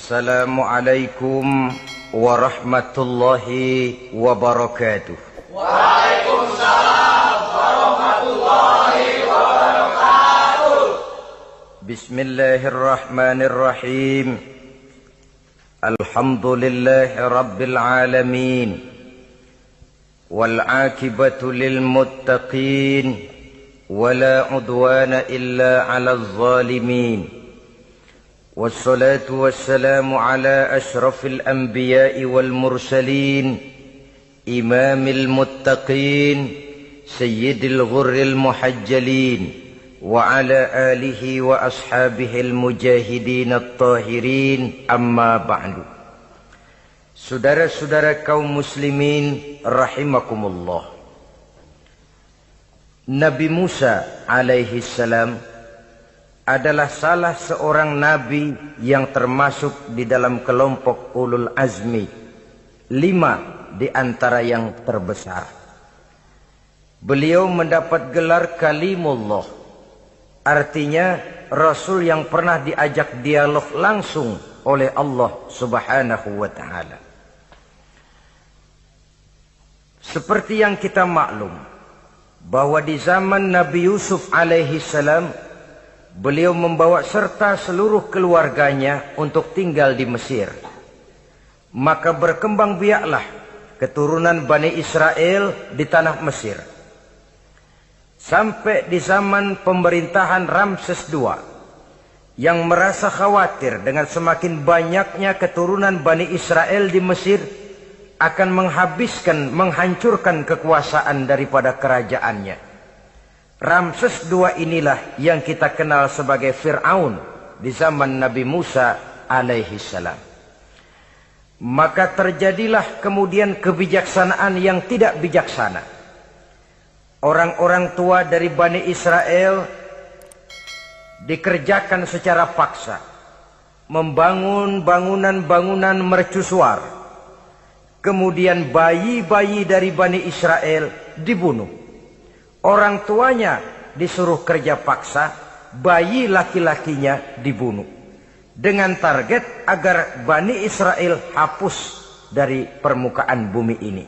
Assalamualaikum warahmatullahi wabarakatuh. Waalaikumsalam warahmatullahi wabarakatuh. Bismillahirrahmanirrahim. Alhamdulillahi rabbil alamin. Wal aqibatu lil muttaqin. Wala udwana illa 'alal zalimin. والصلاة والسلام على أشرف الأنبياء والمرسلين إمام المتقين سيد الغر المحجلين وعلى آله وأصحابه المجاهدين الطاهرين أما بعد. Saudara-saudara kaum muslimin rahimakumullah. Nabi Musa alaihi salam adalah salah seorang nabi yang termasuk di dalam kelompok ulul azmi, 5 di antara yang terbesar. Beliau mendapat gelar kalimullah, artinya rasul yang pernah diajak dialog langsung oleh Allah subhanahu wa ta'ala. Seperti yang kita maklum bahwa di zaman Nabi Yusuf alaihi salam, beliau membawa serta seluruh keluarganya untuk tinggal di Mesir. Maka berkembang biaklah keturunan Bani Israel di tanah Mesir. Sampai di zaman pemerintahan Ramses II, yang merasa khawatir dengan semakin banyaknya keturunan Bani Israel di Mesir akan menghancurkan kekuasaan daripada kerajaannya. Ramses II inilah yang kita kenal sebagai Fir'aun di zaman Nabi Musa alaihi salam. Maka terjadilah kemudian kebijaksanaan yang tidak bijaksana. Orang-orang tua dari Bani Israel dikerjakan secara paksa, membangun bangunan-bangunan mercusuar. Kemudian bayi-bayi dari Bani Israel dibunuh. Orang tuanya disuruh kerja paksa, bayi laki-lakinya dibunuh. Dengan target agar Bani Israel hapus dari permukaan bumi ini.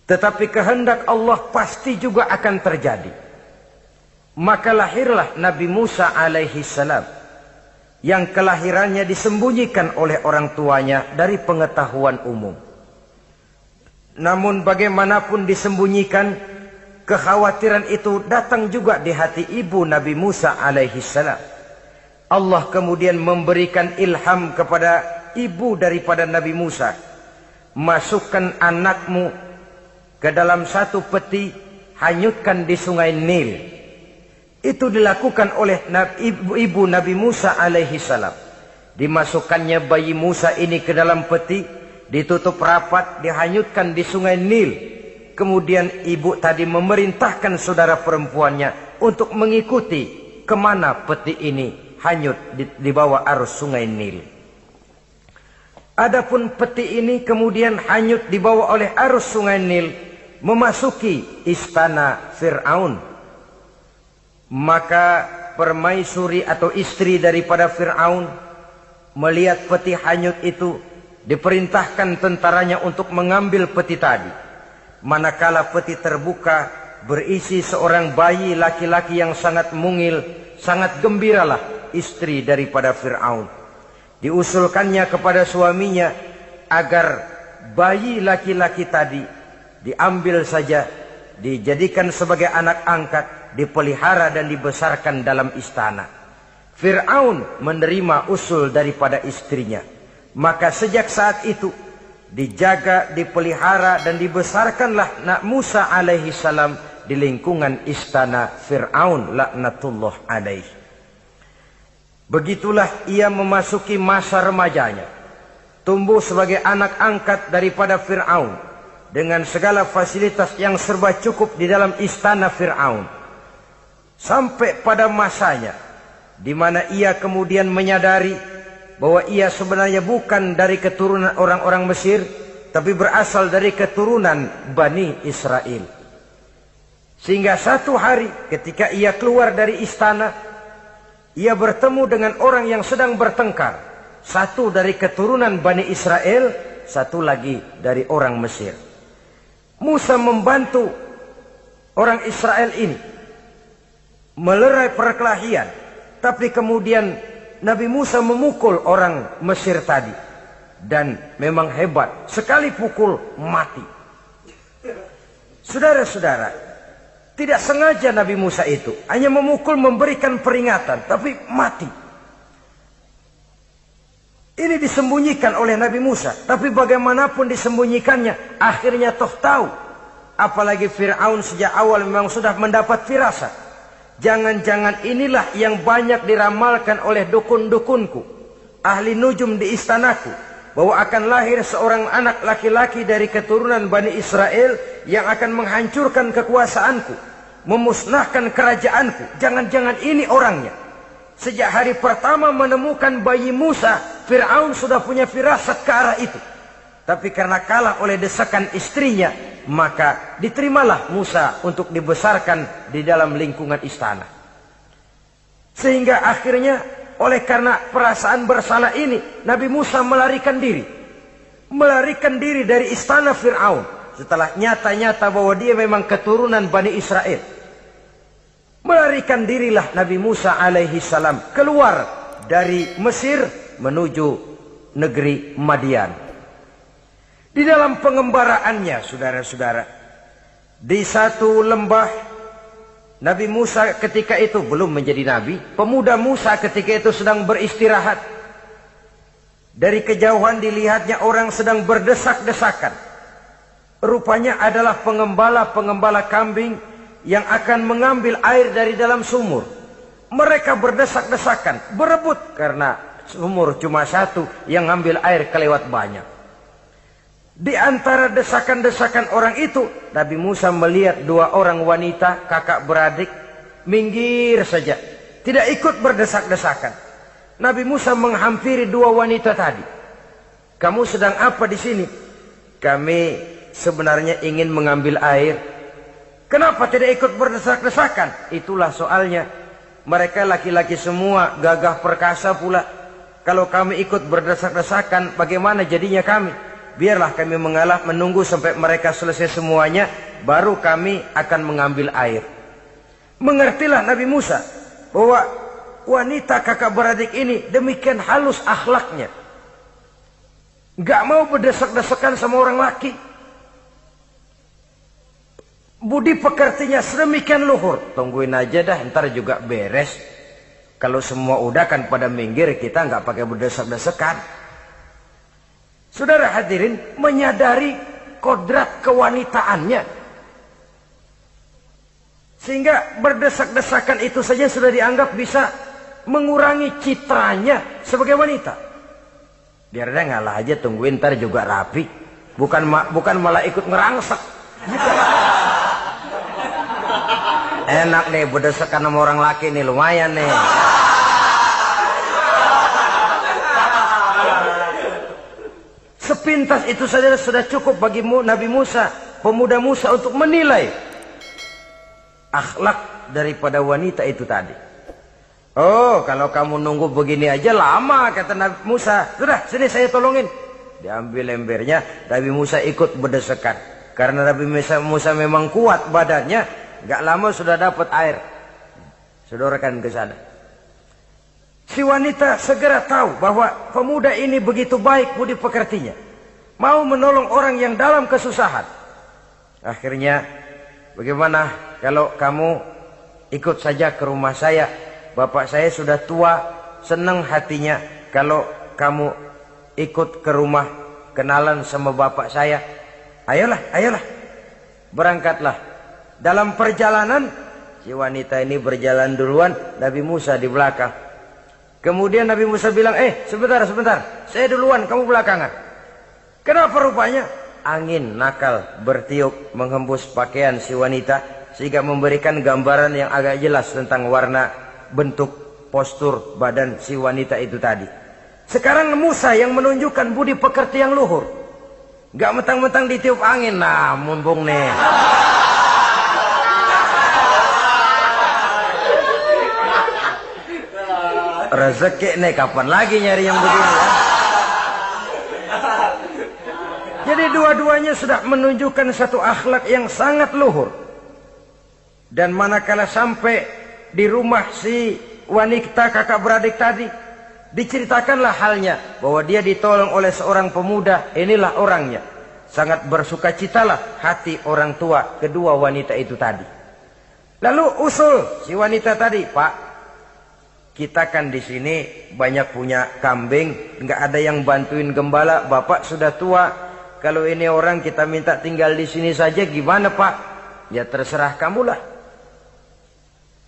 Tetapi kehendak Allah pasti juga akan terjadi. Maka lahirlah Nabi Musa alaihi salam, yang kelahirannya disembunyikan oleh orang tuanya dari pengetahuan umum. Namun bagaimanapun disembunyikan, kekhawatiran itu datang juga di hati ibu Nabi Musa alaihi salam. Allah kemudian memberikan ilham kepada ibu daripada Nabi Musa. Masukkan anakmu ke dalam satu peti, hanyutkan di sungai Nil. Itu dilakukan oleh ibu Nabi Musa alaihi salam. Dimasukkannya bayi Musa ini ke dalam peti, ditutup rapat, dihanyutkan di sungai Nil. Kemudian ibu tadi memerintahkan saudara perempuannya untuk mengikuti kemana peti ini hanyut di bawah arus sungai Nil. Adapun peti ini kemudian hanyut dibawa oleh arus sungai Nil, memasuki istana Fir'aun. Maka permaisuri atau istri daripada Fir'aun melihat peti hanyut itu, diperintahkan tentaranya untuk mengambil peti tadi. Manakala peti terbuka, berisi seorang bayi laki-laki yang sangat mungil, sangat gembiralah istri daripada Fir'aun. Diusulkannya kepada suaminya agar bayi laki-laki tadi diambil saja, dijadikan sebagai anak angkat, dipelihara dan dibesarkan dalam istana. Fir'aun menerima usul daripada istrinya. Maka sejak saat itu dijaga, dipelihara dan dibesarkanlah Nabi Musa alaihi salam di lingkungan istana Fir'aun laknatullah alaihi. Begitulah ia memasuki masa remajanya, tumbuh sebagai anak angkat daripada Fir'aun dengan segala fasilitas yang serba cukup di dalam istana Fir'aun. Sampai pada masanya di mana ia kemudian menyadari bahwa ia sebenarnya bukan dari keturunan orang-orang Mesir, tapi berasal dari keturunan Bani Israel. Sehingga satu hari ketika ia keluar dari istana, ia bertemu dengan orang yang sedang bertengkar. Satu dari keturunan Bani Israel, satu lagi dari orang Mesir. Musa membantu orang Israel ini melerai perkelahian. Tapi kemudian Nabi Musa memukul orang Mesir tadi. Dan memang hebat. Sekali pukul mati. Saudara-saudara, tidak sengaja Nabi Musa itu hanya memukul memberikan peringatan. Tapi mati. Ini disembunyikan oleh Nabi Musa. Tapi bagaimanapun disembunyikannya, akhirnya toh tahu. Apalagi Fir'aun sejak awal memang sudah mendapat firasat. Jangan-jangan inilah yang banyak diramalkan oleh dukun-dukunku, ahli nujum di istanaku, bahwa akan lahir seorang anak laki-laki dari keturunan Bani Israel yang akan menghancurkan kekuasaanku, memusnahkan kerajaanku. Jangan-jangan ini orangnya. Sejak hari pertama menemukan bayi Musa, Fir'aun sudah punya firasat ke arah itu. Tapi karena kalah oleh desakan istrinya, maka diterimalah Musa untuk dibesarkan di dalam lingkungan istana. Sehingga akhirnya oleh karena perasaan bersalah ini, Nabi Musa melarikan diri. Melarikan diri dari istana Fir'aun. Setelah nyata-nyata bahwa dia memang keturunan Bani Israel. Melarikan dirilah Nabi Musa alaihi salam keluar dari Mesir menuju negeri Madian. Di dalam pengembaraannya, saudara-saudara, di satu lembah, Nabi Musa ketika itu belum menjadi nabi. Pemuda Musa ketika itu sedang beristirahat. Dari kejauhan dilihatnya orang sedang berdesak-desakan. Rupanya adalah pengembala-pengembala kambing yang akan mengambil air dari dalam sumur. Mereka berdesak-desakan, berebut karena sumur cuma satu, yang ngambil air kelewat banyak. Di antara desakan-desakan orang itu, Nabi Musa melihat dua orang wanita, kakak beradik, minggir saja, tidak ikut berdesak-desakan. Nabi Musa menghampiri dua wanita tadi. Kamu sedang apa di sini? Kami sebenarnya ingin mengambil air. Kenapa tidak ikut berdesak-desakan? Itulah soalnya. Mereka laki-laki semua, gagah perkasa pula. Kalau kami ikut berdesak-desakan, bagaimana jadinya kami? Biarlah kami mengalah menunggu sampai mereka selesai semuanya, baru kami akan mengambil air. Mengertilah Nabi Musa bahwa wanita kakak beradik ini demikian halus akhlaknya. Gak mau berdesak-desakan sama orang laki. Budi pekertinya sedemikian luhur. Tungguin aja dah, ntar juga beres. Kalau semua udah kan pada minggir, kita nggak pakai berdesak-desakan. Saudara hadirin, menyadari kodrat kewanitaannya. Sehingga berdesak-desakan itu saja sudah dianggap bisa mengurangi citranya sebagai wanita. Biar dia ngalah aja, tungguin ntar juga rapi. Bukan malah ikut ngerangsek. Enak nih berdesakan sama orang laki nih, lumayan nih. Sepintas itu saja sudah cukup bagi Nabi Musa, pemuda Musa, untuk menilai akhlak daripada wanita itu tadi. Oh, kalau kamu nunggu begini aja lama, kata Nabi Musa. Sudah, sini saya tolongin. Diambil embernya, Nabi Musa ikut berdesakan. Karena Nabi Musa memang kuat badannya. Gak lama sudah dapat air. Sodorkan ke sana. Si wanita segera tahu bahwa pemuda ini begitu baik budi pekertinya. Mau menolong orang yang dalam kesusahan. Akhirnya, bagaimana kalau kamu ikut saja ke rumah saya? Bapak saya sudah tua, senang hatinya kalau kamu ikut ke rumah, kenalan sama bapak saya. Ayolah, ayolah. Berangkatlah. Dalam perjalanan, si wanita ini berjalan duluan, Nabi Musa di belakang. Kemudian Nabi Musa bilang, sebentar, saya duluan, kamu belakangan. Kenapa rupanya? Angin nakal bertiup menghembus pakaian si wanita, sehingga memberikan gambaran yang agak jelas tentang warna, bentuk, postur badan si wanita itu tadi. Sekarang Musa yang menunjukkan budi pekerti yang luhur. Gak mentang-mentang ditiup angin, nah mumpung nih. Rezeki nih kapan lagi nyari yang begini ya? Jadi dua-duanya sudah menunjukkan satu akhlak yang sangat luhur. Dan manakala sampai di rumah si wanita kakak beradik tadi, diceritakanlah halnya bahwa dia ditolong oleh seorang pemuda. Inilah orangnya. Sangat bersukacitalah hati orang tua kedua wanita itu tadi. Lalu usul si wanita tadi, Pak, kita kan di sini banyak punya kambing, nggak ada yang bantuin gembala. Bapak sudah tua, kalau ini orang kita minta tinggal di sini saja, gimana Pak? Ya terserah kamulah.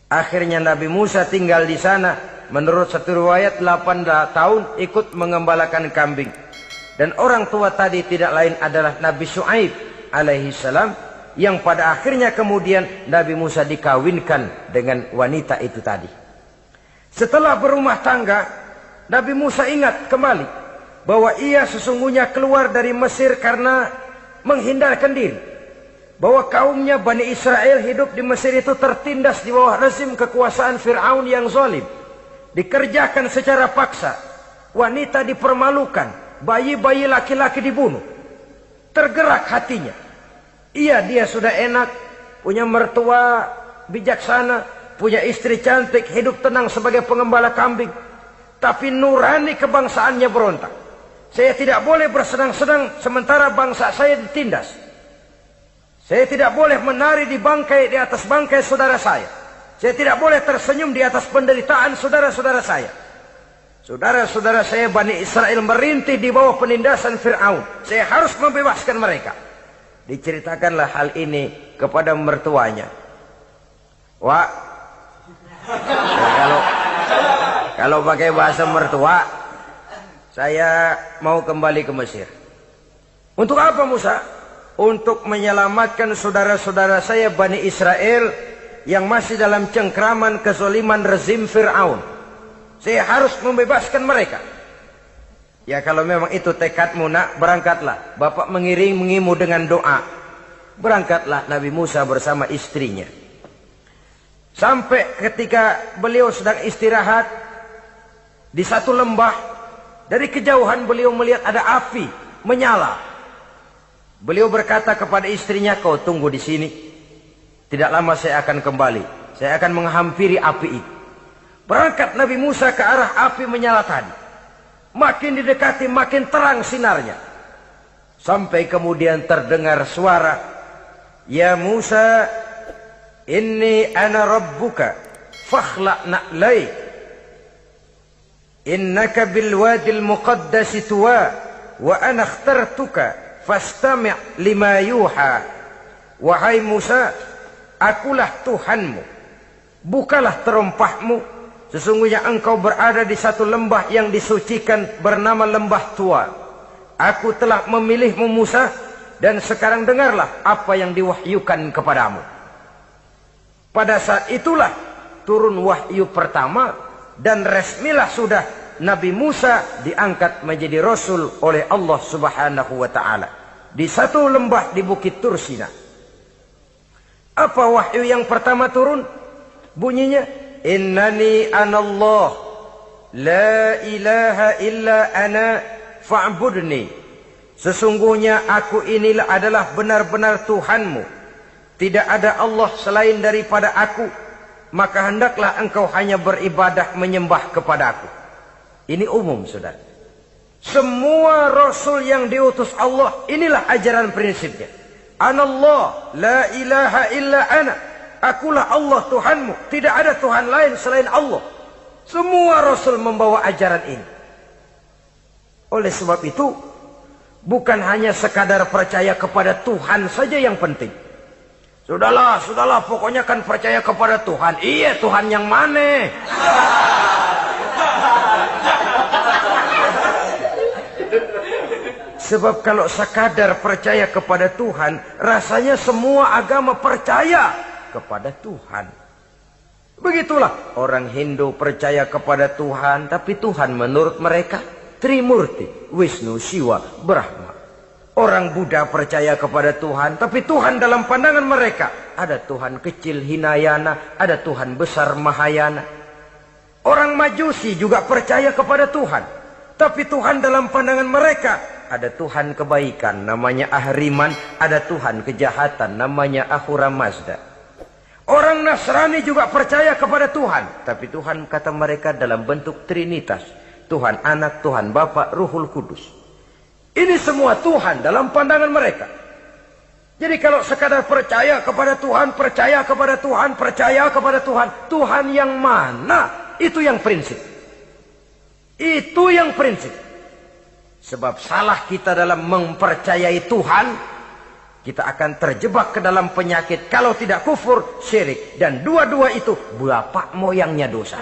Akhirnya Nabi Musa tinggal di sana. Menurut satu riwayat 8 tahun ikut mengembalakan kambing. Dan orang tua tadi tidak lain adalah Nabi Syuaib alaihi salam, yang pada akhirnya kemudian Nabi Musa dikawinkan dengan wanita itu tadi. Setelah berumah tangga, Nabi Musa ingat kembali bahwa ia sesungguhnya keluar dari Mesir karena menghindarkan diri. Bahwa kaumnya Bani Israel hidup di Mesir itu tertindas di bawah rezim kekuasaan Fir'aun yang zalim. Dikerjakan secara paksa, wanita dipermalukan, bayi-bayi laki-laki dibunuh. Tergerak hatinya. Dia sudah enak, punya mertua bijaksana, punya istri cantik, hidup tenang sebagai pengembala kambing. Tapi nurani kebangsaannya berontak. Saya tidak boleh bersenang-senang sementara bangsa saya ditindas. Saya tidak boleh menari di atas bangkai saudara saya. Saya tidak boleh tersenyum di atas penderitaan saudara-saudara saya. Saudara-saudara saya Bani Israel merintih di bawah penindasan Fir'aun. Saya harus membebaskan mereka. Diceritakanlah hal ini kepada mertuanya. Wah, kalau pakai bahasa mertua, saya mau kembali ke Mesir. Untuk apa Musa? Untuk menyelamatkan saudara-saudara saya Bani Israel yang masih dalam cengkraman kezaliman rezim Fir'aun. Saya harus membebaskan mereka. Ya kalau memang itu tekadmu nak, berangkatlah. Bapak mengiringimu dengan doa. Berangkatlah Nabi Musa bersama istrinya. Sampai ketika beliau sedang istirahat di satu lembah, dari kejauhan beliau melihat ada api menyala. Beliau berkata kepada istrinya, kau tunggu di sini. Tidak lama saya akan kembali. Saya akan menghampiri api itu. Berangkat Nabi Musa ke arah api menyala tadi. Makin didekati makin terang sinarnya. Sampai kemudian terdengar suara, ya Musa, inni ana rabbuka fakhla' na'lai. Innaka bil wadil muqaddasi tuwa wa ana akhtartuka fastami' lima yuha. Wahai Musa, akulah Tuhanmu. Bukalah terompahmu. Sesungguhnya engkau berada di satu lembah yang disucikan bernama lembah tua. Aku telah memilihmu Musa, dan sekarang dengarlah apa yang diwahyukan kepadamu. Pada saat itulah turun wahyu pertama, dan resmilah sudah Nabi Musa diangkat menjadi Rasul oleh Allah Subhanahu wa ta'ala. Di satu lembah di Bukit Tursina. Apa wahyu yang pertama turun? Bunyinya, innani anallah la ilaha illa ana fa'budni. Sesungguhnya aku inilah adalah benar-benar Tuhanmu. Tidak ada Allah selain daripada aku. Maka hendaklah engkau hanya beribadah menyembah kepada aku. Ini umum saudara. Semua Rasul yang diutus Allah, inilah ajaran prinsipnya. Anallah la ilaha illa ana. Akulah Allah Tuhanmu. Tidak ada Tuhan lain selain Allah. Semua Rasul membawa ajaran ini. Oleh sebab itu, bukan hanya sekadar percaya kepada Tuhan saja yang penting. Sudahlah, pokoknya kan percaya kepada Tuhan. Iya, Tuhan yang mana? Sebab kalau sekadar percaya kepada Tuhan, rasanya semua agama percaya kepada Tuhan. Begitulah orang Hindu percaya kepada Tuhan, tapi Tuhan menurut mereka Trimurti, Wisnu, Siwa, Brahma. Orang Buddha percaya kepada Tuhan, tapi Tuhan dalam pandangan mereka ada Tuhan kecil Hinayana, ada Tuhan besar Mahayana. Orang Majusi juga percaya kepada Tuhan. Tapi Tuhan dalam pandangan mereka, ada Tuhan kebaikan, namanya Ahriman. Ada Tuhan kejahatan, namanya Ahura Mazda. Orang Nasrani juga percaya kepada Tuhan. Tapi Tuhan kata mereka dalam bentuk Trinitas. Tuhan Anak, Tuhan Bapa, Ruhul Kudus. Ini semua Tuhan dalam pandangan mereka. Jadi kalau sekadar percaya kepada Tuhan, percaya kepada Tuhan, percaya kepada Tuhan. Tuhan yang mana? Itu yang prinsip. Itu yang prinsip. Sebab salah kita dalam mempercayai Tuhan, kita akan terjebak ke dalam penyakit. Kalau tidak kufur, syirik. Dan dua-dua itu bapak moyangnya dosa.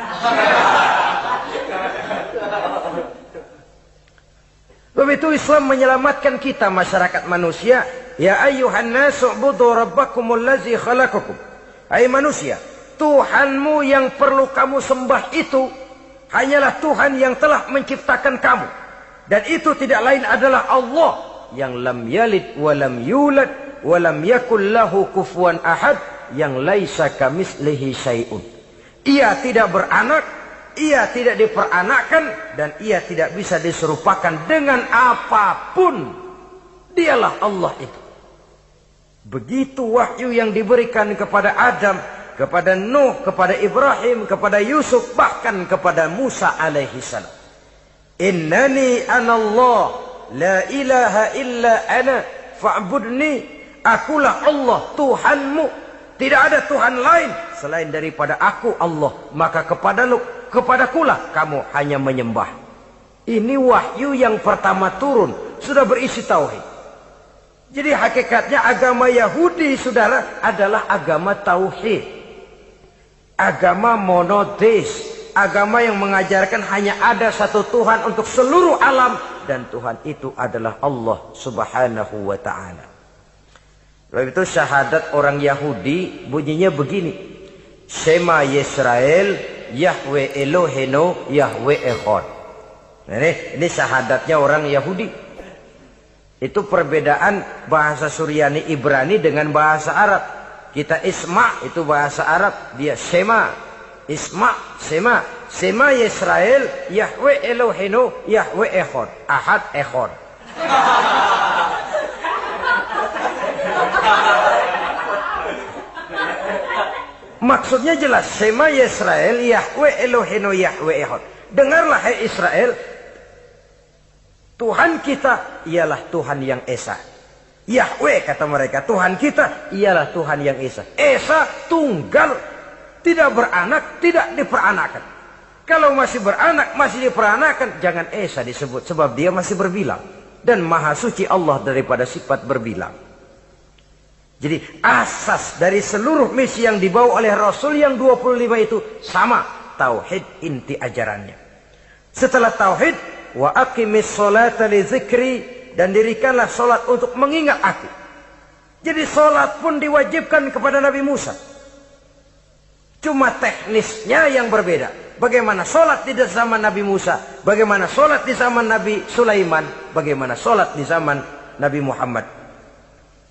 Sebab itu Islam menyelamatkan kita masyarakat manusia. Ya ayyuhan nasu ubudu rabbakumul ladzi khalaqakum. Hai manusia, Tuhanmu yang perlu kamu sembah itu hanyalah Tuhan yang telah menciptakan kamu. Dan itu tidak lain adalah Allah yang lam yalid wa lam yulad wa lam yakul lahu kufuwan ahad, yang laisa kamitslihi syai'un. Ia tidak beranak, ia tidak diperanakkan, dan ia tidak bisa diserupakan dengan apapun. Dialah Allah itu. Begitu wahyu yang diberikan kepada Adam, kepada Nuh, kepada Ibrahim, kepada Yusuf, bahkan kepada Musa alaihi salam. Innani anallah, la ilaha illa ana, fa'budni. Akulah Allah, Tuhanmu. Tidak ada Tuhan lain selain daripada aku Allah. Maka kepadakulah kamu hanya menyembah. Ini wahyu yang pertama turun, sudah berisi tauhid. Jadi hakikatnya agama Yahudi, saudara, adalah agama tauhid. Agama monoteis. Agama yang mengajarkan hanya ada satu Tuhan untuk seluruh alam. Dan Tuhan itu adalah Allah subhanahu wa ta'ala. Sebab itu syahadat orang Yahudi bunyinya begini. Shema Yisrael, Yahweh Elohenu, Yahweh Echad. Ini syahadatnya orang Yahudi. Itu perbedaan bahasa Suryani Ibrani dengan bahasa Arab. Kita Isma itu bahasa Arab, dia Shema. Isma, Shema. Shema Yisrael, Yahweh Elohenu, Yahweh Echad. Ahad Echad. Maksudnya jelas. Shema Yisrael, Yahweh Elohenu, Yahweh Echad. Dengarlah hai Israel, Tuhan kita ialah Tuhan yang Esa. Yahweh kata mereka, Tuhan kita ialah Tuhan yang Esa. Esa tunggal, tidak beranak, tidak diperanakan. Kalau masih beranak, masih diperanakan, jangan Esa disebut, sebab dia masih berbilang. Dan maha suci Allah daripada sifat berbilang. Jadi asas dari seluruh misi yang dibawa oleh Rasul yang 25 itu sama. Tauhid inti ajarannya. Setelah tauhid, wa aqimis sholata li dzikri, dan dirikanlah solat untuk mengingat aku. Jadi solat pun diwajibkan kepada Nabi Musa. Cuma teknisnya yang berbeda. Bagaimana solat di zaman Nabi Musa, bagaimana solat di zaman Nabi Sulaiman, bagaimana solat di zaman Nabi Muhammad.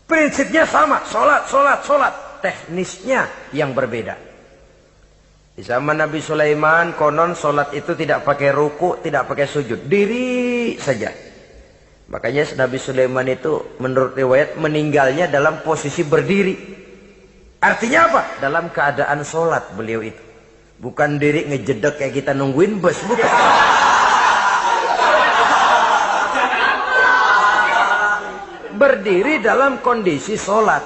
Prinsipnya sama, solat, solat, solat. Teknisnya yang berbeda. Di zaman Nabi Sulaiman, konon solat itu tidak pakai ruku, tidak pakai sujud. Diri saja. Makanya Nabi Sulaiman itu menurut riwayat meninggalnya dalam posisi berdiri. Artinya apa? Dalam keadaan solat beliau itu. Bukan diri ngejedek kayak kita nungguin bus, bukan. Berdiri dalam kondisi solat.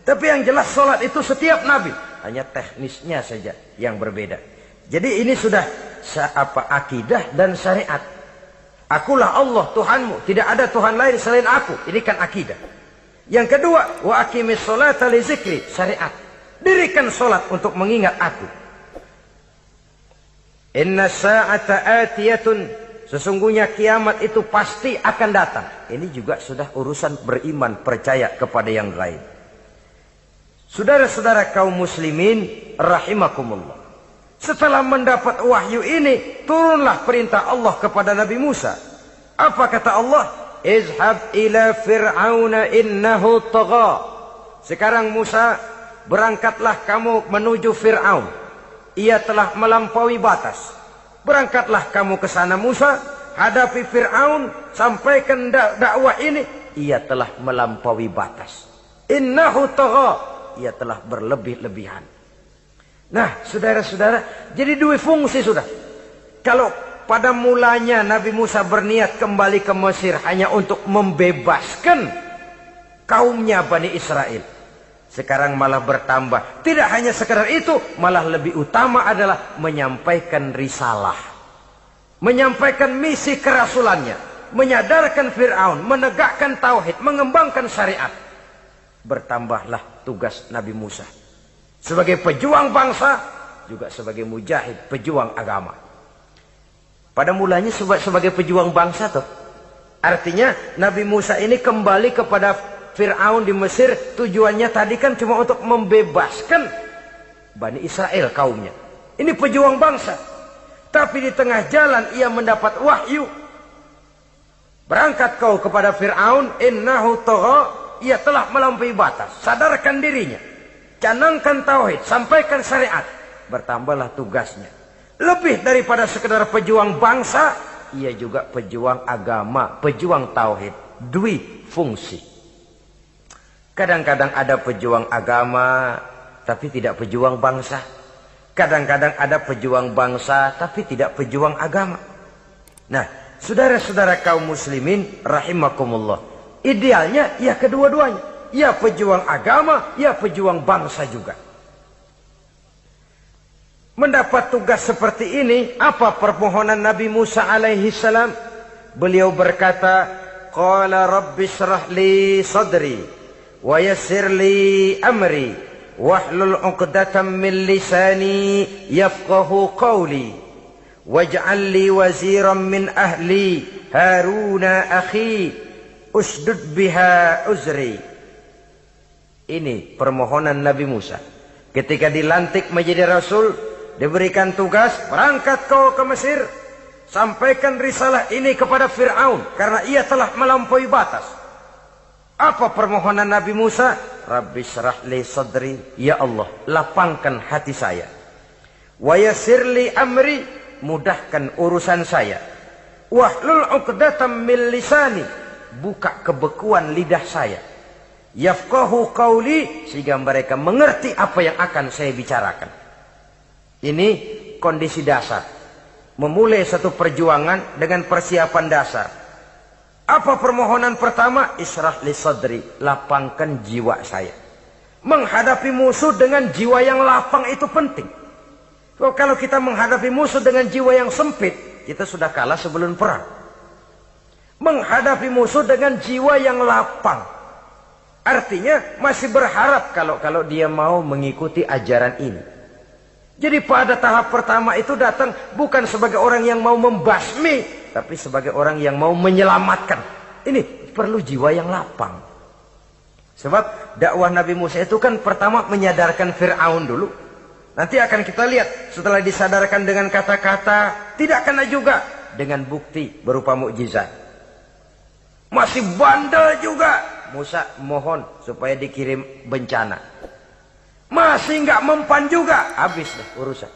Tapi yang jelas solat itu setiap Nabi. Hanya teknisnya saja yang berbeda. Jadi ini sudah akidah dan syariat. Akulah Allah Tuhanmu, tidak ada Tuhan lain selain aku. Ini kan akidah. Yang kedua, wa aqimis sholata li dzikri, syariat. Dirikan solat untuk mengingat aku. Inna sa'ata atiyatun, sesungguhnya kiamat itu pasti akan datang. Ini juga sudah urusan beriman, percaya kepada yang gaib. Saudara-saudara kaum muslimin rahimakumullah. Setelah mendapat wahyu ini, turunlah perintah Allah kepada Nabi Musa. Apa kata Allah? Izhab ila fir'auna innahu tagha. Sekarang Musa, berangkatlah kamu menuju Fir'aun. ia telah melampaui batas. Berangkatlah kamu ke sana Musa, hadapi Fir'aun, sampaikan dakwah ini. Ia telah melampaui batas. Innahu tagha, ia telah berlebih-lebihan. Nah, saudara-saudara, jadi dua fungsi sudah. Kalau pada mulanya Nabi Musa berniat kembali ke Mesir hanya untuk membebaskan kaumnya Bani Israel, sekarang malah bertambah. Tidak hanya sekedar itu, malah lebih utama adalah menyampaikan risalah, menyampaikan misi kerasulannya, menyadarkan Fir'aun, menegakkan tauhid, mengembangkan syariat. Bertambahlah tugas Nabi Musa sebagai pejuang bangsa, juga sebagai mujahid, pejuang agama. Pada mulanya sebagai pejuang bangsa tuh. Artinya Nabi Musa ini kembali kepada Fir'aun di Mesir, tujuannya tadi kan cuma untuk membebaskan Bani Israel kaumnya. Ini pejuang bangsa. Tapi di tengah jalan ia mendapat wahyu. Berangkat kau kepada Fir'aun, innahu tagha, ia telah melampaui batas. Sadarkan dirinya, canangkan tauhid, sampaikan syariat. Bertambahlah tugasnya. Lebih daripada sekedar pejuang bangsa, ia juga pejuang agama, pejuang tauhid. Dwi fungsi. Kadang-kadang ada pejuang agama tapi tidak pejuang bangsa. Kadang-kadang ada pejuang bangsa tapi tidak pejuang agama. Nah, saudara-saudara kaum muslimin rahimakumullah, idealnya ya kedua-duanya. Ya pejuang agama, ya pejuang bangsa juga. Mendapat tugas seperti ini, apa permohonan Nabi Musa alaihi salam? Beliau berkata, qala rabbi shrah li sadri wa yassir li amri wahlul 'uqdatam min lisani yafqahu qawli waj'al li waziran min ahli Haruna akhi usdud biha uzri. Ini permohonan Nabi Musa ketika dilantik menjadi rasul. Diberikan tugas, berangkat kau ke Mesir, sampaikan risalah ini kepada Fir'aun, karena ia telah melampaui batas. Apa permohonan Nabi Musa? Rabbi syrah li sadri, ya Allah, lapangkan hati saya. Wa yassir li amri, mudahkan urusan saya. Wahlul 'uqdatam min lisani, buka kebekuan lidah saya. Yafqahu qawli, sehingga mereka mengerti apa yang akan saya bicarakan. Ini kondisi dasar. Memulai satu perjuangan dengan persiapan dasar. Apa permohonan pertama? Isyrah li sadri, lapangkan jiwa saya. Menghadapi musuh dengan jiwa yang lapang itu penting. Kalau kita menghadapi musuh dengan jiwa yang sempit, kita sudah kalah sebelum perang. Menghadapi musuh dengan jiwa yang lapang, artinya masih berharap kalau dia mau mengikuti ajaran ini. Jadi pada tahap pertama itu datang bukan sebagai orang yang mau membasmi, tapi sebagai orang yang mau menyelamatkan. Ini perlu jiwa yang lapang. Sebab dakwah Nabi Musa itu kan pertama menyadarkan Fir'aun dulu. Nanti akan kita lihat setelah disadarkan dengan kata-kata, tidak kena juga dengan bukti berupa mukjizat. Masih bandel juga. Musa mohon supaya dikirim bencana. Masih nggak mempan juga, habis deh urusan.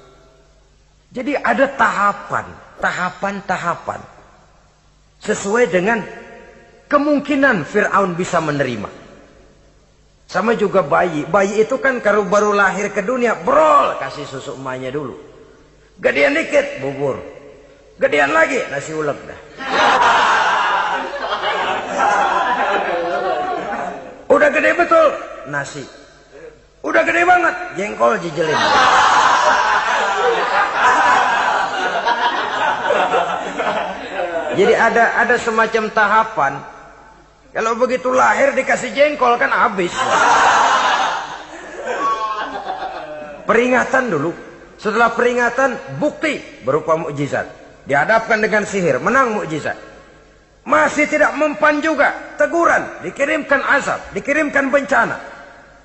Jadi ada tahapan sesuai dengan kemungkinan Fir'aun bisa menerima. Sama juga bayi itu kan kalau baru lahir ke dunia, brol, kasih susu emaknya dulu. Gedean dikit, bubur. Gedean lagi, nasi ulek dah. Udah gede betul, nasi. Udah gede banget, jengkol jijelin. Jadi ada semacam tahapan. Kalau begitu lahir dikasih jengkol kan habis. Peringatan dulu. Setelah peringatan, bukti berupa mukjizat. Dihadapkan dengan sihir, menang mukjizat. Masih tidak mempan juga, teguran, dikirimkan azab, dikirimkan bencana.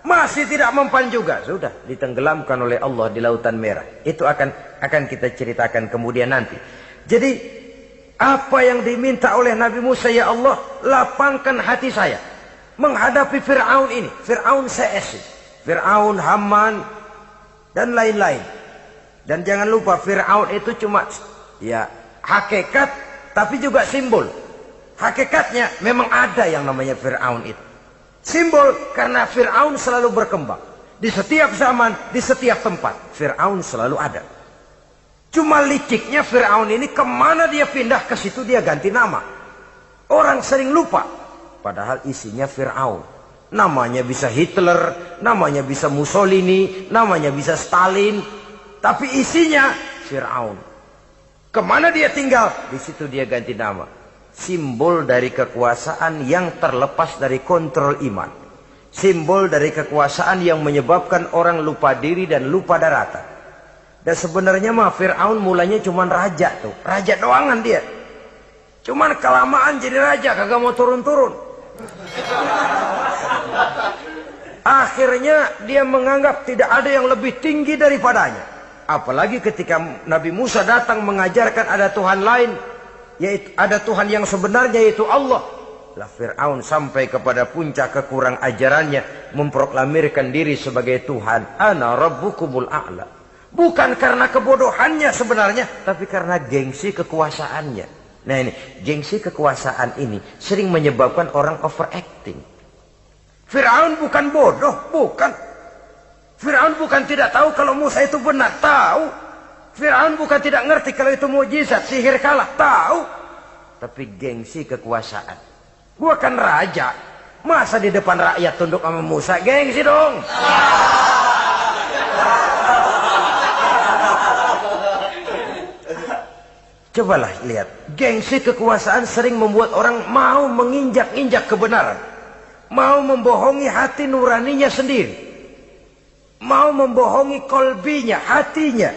Masih tidak mempan juga, sudah ditenggelamkan oleh Allah di Lautan Merah. Itu akan kita ceritakan kemudian nanti. Jadi apa yang diminta oleh Nabi Musa, ya Allah, lapangkan hati saya menghadapi Fir'aun ini. Fir'aun CS, Fir'aun, Haman dan lain-lain. Dan jangan lupa Fir'aun itu cuma ya hakikat tapi juga simbol. Hakikatnya memang ada yang namanya Fir'aun itu. Simbol karena Fir'aun selalu berkembang. Di setiap zaman, di setiap tempat Fir'aun selalu ada. Cuma liciknya Fir'aun ini kemana dia pindah, ke situ dia ganti nama. Orang sering lupa. Padahal isinya Fir'aun. Namanya bisa Hitler, namanya bisa Mussolini, namanya bisa Stalin. Tapi isinya Fir'aun. Kemana dia tinggal? Di situ dia ganti nama. Simbol dari kekuasaan yang terlepas dari kontrol iman. Simbol dari kekuasaan yang menyebabkan orang lupa diri dan lupa daratan. Dan sebenarnya mah Fir'aun mulanya cuman raja tuh. Raja doangan dia. Cuman kelamaan jadi raja, kagak mau turun-turun. Akhirnya dia menganggap tidak ada yang lebih tinggi daripadanya. Apalagi ketika Nabi Musa datang mengajarkan ada Tuhan lain, yaitu ada Tuhan yang sebenarnya yaitu Allah. Lah Fir'aun sampai kepada puncak kekurang ajarannya memproklamirkan diri sebagai Tuhan. Ana rabbukumul a'la. Bukan karena kebodohannya sebenarnya, tapi karena gengsi kekuasaannya. Nah ini, gengsi kekuasaan ini sering menyebabkan orang overacting. Fir'aun bukan bodoh, bukan. Fir'aun bukan tidak tahu kalau Musa itu benar, tahu. Fir'aun bukan tidak ngerti kalau itu mukjizat, sihir kalah, tahu. Tapi gengsi kekuasaan. Gua kan raja, masa di depan rakyat tunduk sama Musa? Gengsi dong. Cobalah lihat, gengsi kekuasaan sering membuat orang mau menginjak-injak kebenaran. Mau membohongi hati nuraninya sendiri. Mau membohongi kolbinya, hatinya.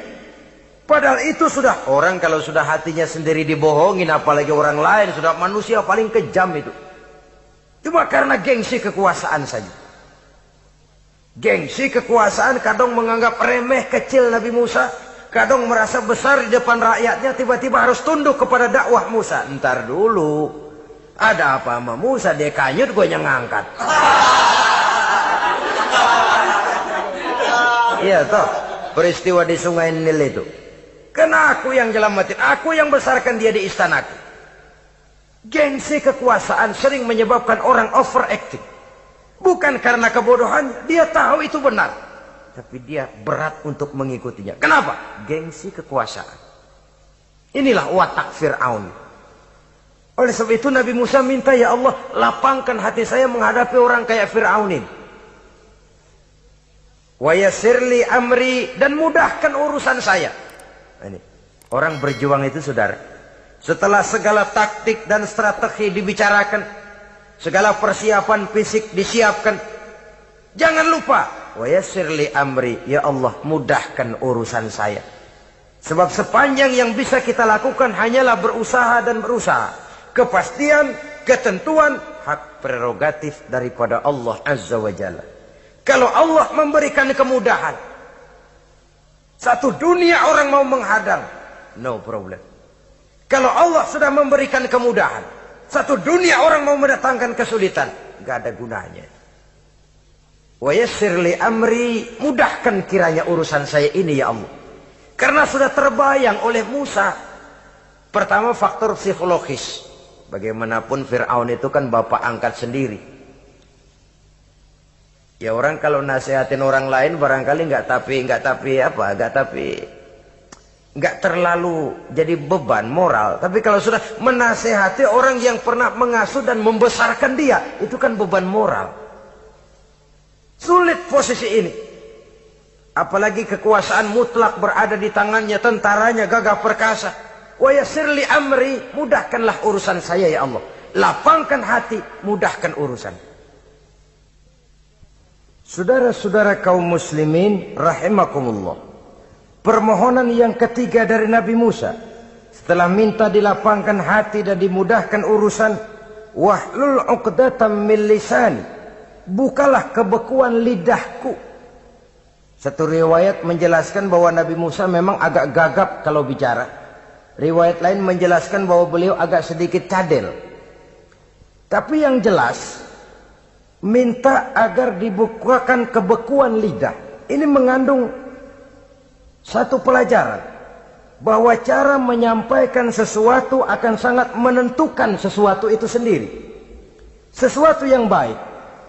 Padahal itu sudah, orang kalau sudah hatinya sendiri dibohongin, apalagi orang lain, sudah manusia paling kejam itu. Cuma karena gengsi kekuasaan saja. Gengsi kekuasaan kadang menganggap remeh kecil Nabi Musa. Kadang merasa besar di depan rakyatnya, tiba-tiba harus tunduk kepada dakwah Musa. Ntar dulu, ada apa sama Musa? Dia kanyut, gue yang ngangkat. Iya toh, peristiwa di Sungai Nil itu. Karena aku yang nyelamatin, aku yang besarkan dia di istanaku. Gengsi kekuasaan sering menyebabkan orang overacting. Bukan karena kebodohannya, dia tahu itu benar. Tapi dia berat untuk mengikutinya. Kenapa? Gengsi kekuasaan. Inilah watak Fir'aun. Oleh sebab itu Nabi Musa minta, ya Allah, lapangkan hati saya menghadapi orang kayak Fir'aun ini. Wa yassirli amri, dan mudahkan urusan saya. Ini orang berjuang itu, saudara. Setelah segala taktik dan strategi dibicarakan, segala persiapan fisik disiapkan, jangan lupa wa yassirli amri, ya Allah, mudahkan urusan saya. Sebab sepanjang yang bisa kita lakukan hanyalah berusaha dan berusaha. Kepastian, ketentuan, hak prerogatif daripada Allah Azza wa Jalla. Kalau Allah memberikan kemudahan, satu dunia orang mau menghadang, no problem. Kalau Allah sudah memberikan kemudahan, satu dunia orang mau mendatangkan kesulitan, gak ada gunanya. Wa yassirli amri, mudahkan kiranya urusan saya ini ya Allah. Karena sudah terbayang oleh Musa. Pertama, faktor psikologis. Bagaimanapun Fir'aun itu kan bapak angkat sendiri. Ya orang kalau nasihatin orang lain barangkali nggak terlalu jadi beban moral. Tapi kalau sudah menasehati orang yang pernah mengasuh dan membesarkan dia, itu kan beban moral. Sulit posisi ini. Apalagi kekuasaan mutlak berada di tangannya, tentaranya gagah perkasa. Wa yassirli amri, mudahkanlah urusan saya ya Allah. Lapangkan hati, mudahkan urusan. Saudara-saudara kaum muslimin rahimakumullah. Permohonan yang ketiga dari Nabi Musa, setelah minta dilapangkan hati dan dimudahkan urusan, wahlul 'uqdatam min lisani, bukalah kebekuan lidahku. Satu riwayat menjelaskan bahwa Nabi Musa memang agak gagap kalau bicara. Riwayat lain menjelaskan bahwa beliau agak sedikit cadel. Tapi yang jelas, minta agar dibukakan kebekuan lidah. Ini mengandung Satu pelajaran bahwa cara menyampaikan sesuatu akan sangat menentukan sesuatu itu sendiri. Sesuatu yang baik,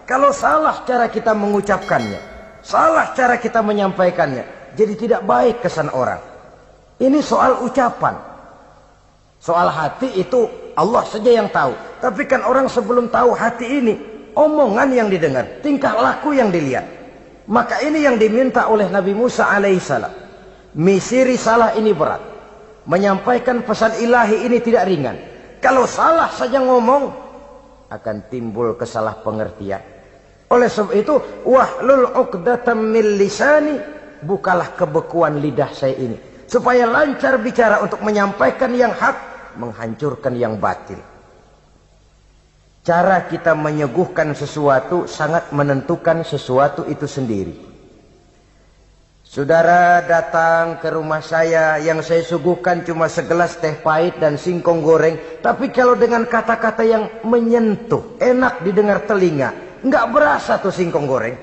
kalau salah cara kita mengucapkannya, salah cara kita menyampaikannya, jadi tidak baik kesan orang. Ini soal ucapan. Soal hati itu Allah saja yang tahu. Tapi kan orang sebelum tahu hati ini, omongan yang didengar, tingkah laku yang dilihat. Maka ini yang diminta oleh Nabi Musa alaihissalam. Misi risalah ini berat. Menyampaikan pesan ilahi ini tidak ringan. Kalau salah saja ngomong, akan timbul kesalah pengertian. Oleh sebab itu, wahlul 'uqdatam min lisani, bukalah kebekuan lidah saya ini, supaya lancar bicara untuk menyampaikan yang hak, menghancurkan yang batil. Cara kita menyuguhkan sesuatu sangat menentukan sesuatu itu sendiri. Saudara datang ke rumah saya, yang saya suguhkan cuma segelas teh pahit dan singkong goreng, tapi kalau dengan kata-kata yang menyentuh, enak didengar telinga, nggak berasa tuh singkong goreng.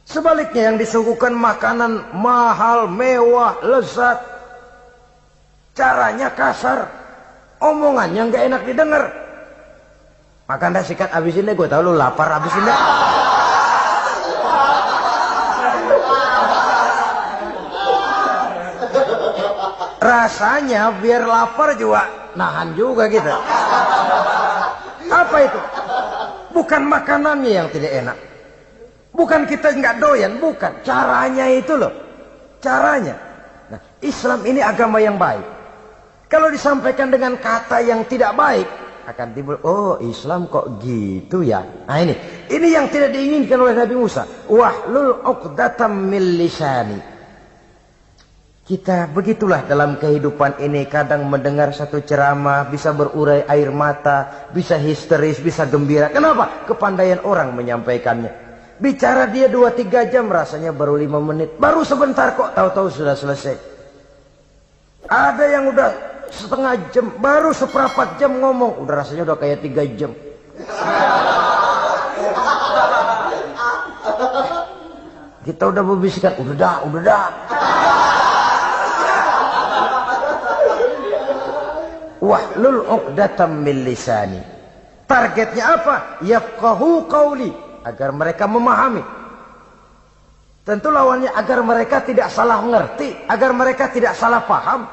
Sebaliknya yang disuguhkan makanan mahal, mewah, lezat, caranya kasar, omongannya nggak enak didengar. Makan dah sikat abisin deh, gue tahu lu lapar, abisin deh. Rasanya biar lapar juga nahan juga gitu. Apa itu? Bukan makanannya yang tidak enak, bukan kita nggak doyan, bukan. Caranya itu loh, caranya. Nah, Islam ini agama yang baik. Kalau disampaikan dengan kata yang tidak baik, akan timbul, oh Islam kok gitu ya. Nah ini yang tidak diinginkan oleh Nabi Musa. Wahlul 'uqdatam min lisani. Kita begitulah dalam kehidupan ini, kadang mendengar satu ceramah bisa berurai air mata, bisa histeris, bisa gembira. Kenapa? Kepandaian orang menyampaikannya. Bicara dia 2-3 jam, rasanya baru 5 menit. Baru sebentar kok, tahu-tahu sudah selesai. Ada yang udah setengah jam, baru seperempat jam ngomong, udah rasanya udah kayak 3 jam. Kita udah berbisikkan, udah dah. Wahlul 'uqdatam min lisani. Targetnya apa? Yafqahu qauli, agar mereka memahami. Tentu lawannya agar mereka tidak salah mengerti, agar mereka tidak salah paham.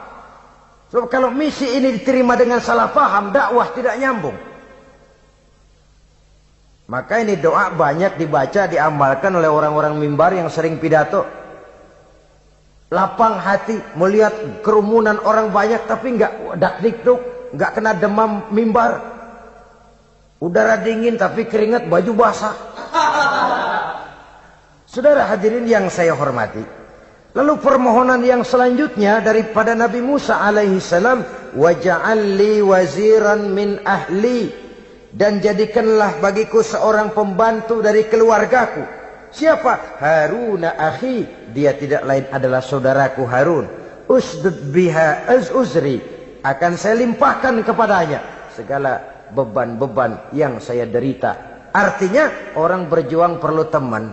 Sebab kalau misi ini diterima dengan salah paham, dakwah tidak nyambung. Maka ini doa banyak dibaca, diamalkan oleh orang-orang mimbar yang sering pidato. Lapang hati melihat kerumunan orang banyak, tapi nggak dak-dikduk, nggak kena demam mimbar. Udara dingin tapi keringat, baju basah. Saudara hadirin yang saya hormati, lalu permohonan yang selanjutnya daripada Nabi Musa alaihi salam, waj'al li waziran min ahli, dan jadikanlah bagiku seorang pembantu dari keluargaku. Siapa? Haruna akhi, dia tidak lain adalah saudaraku Harun. Usdud biha uzri, akan saya limpahkan kepadanya segala beban-beban yang saya derita. Artinya orang berjuang perlu teman,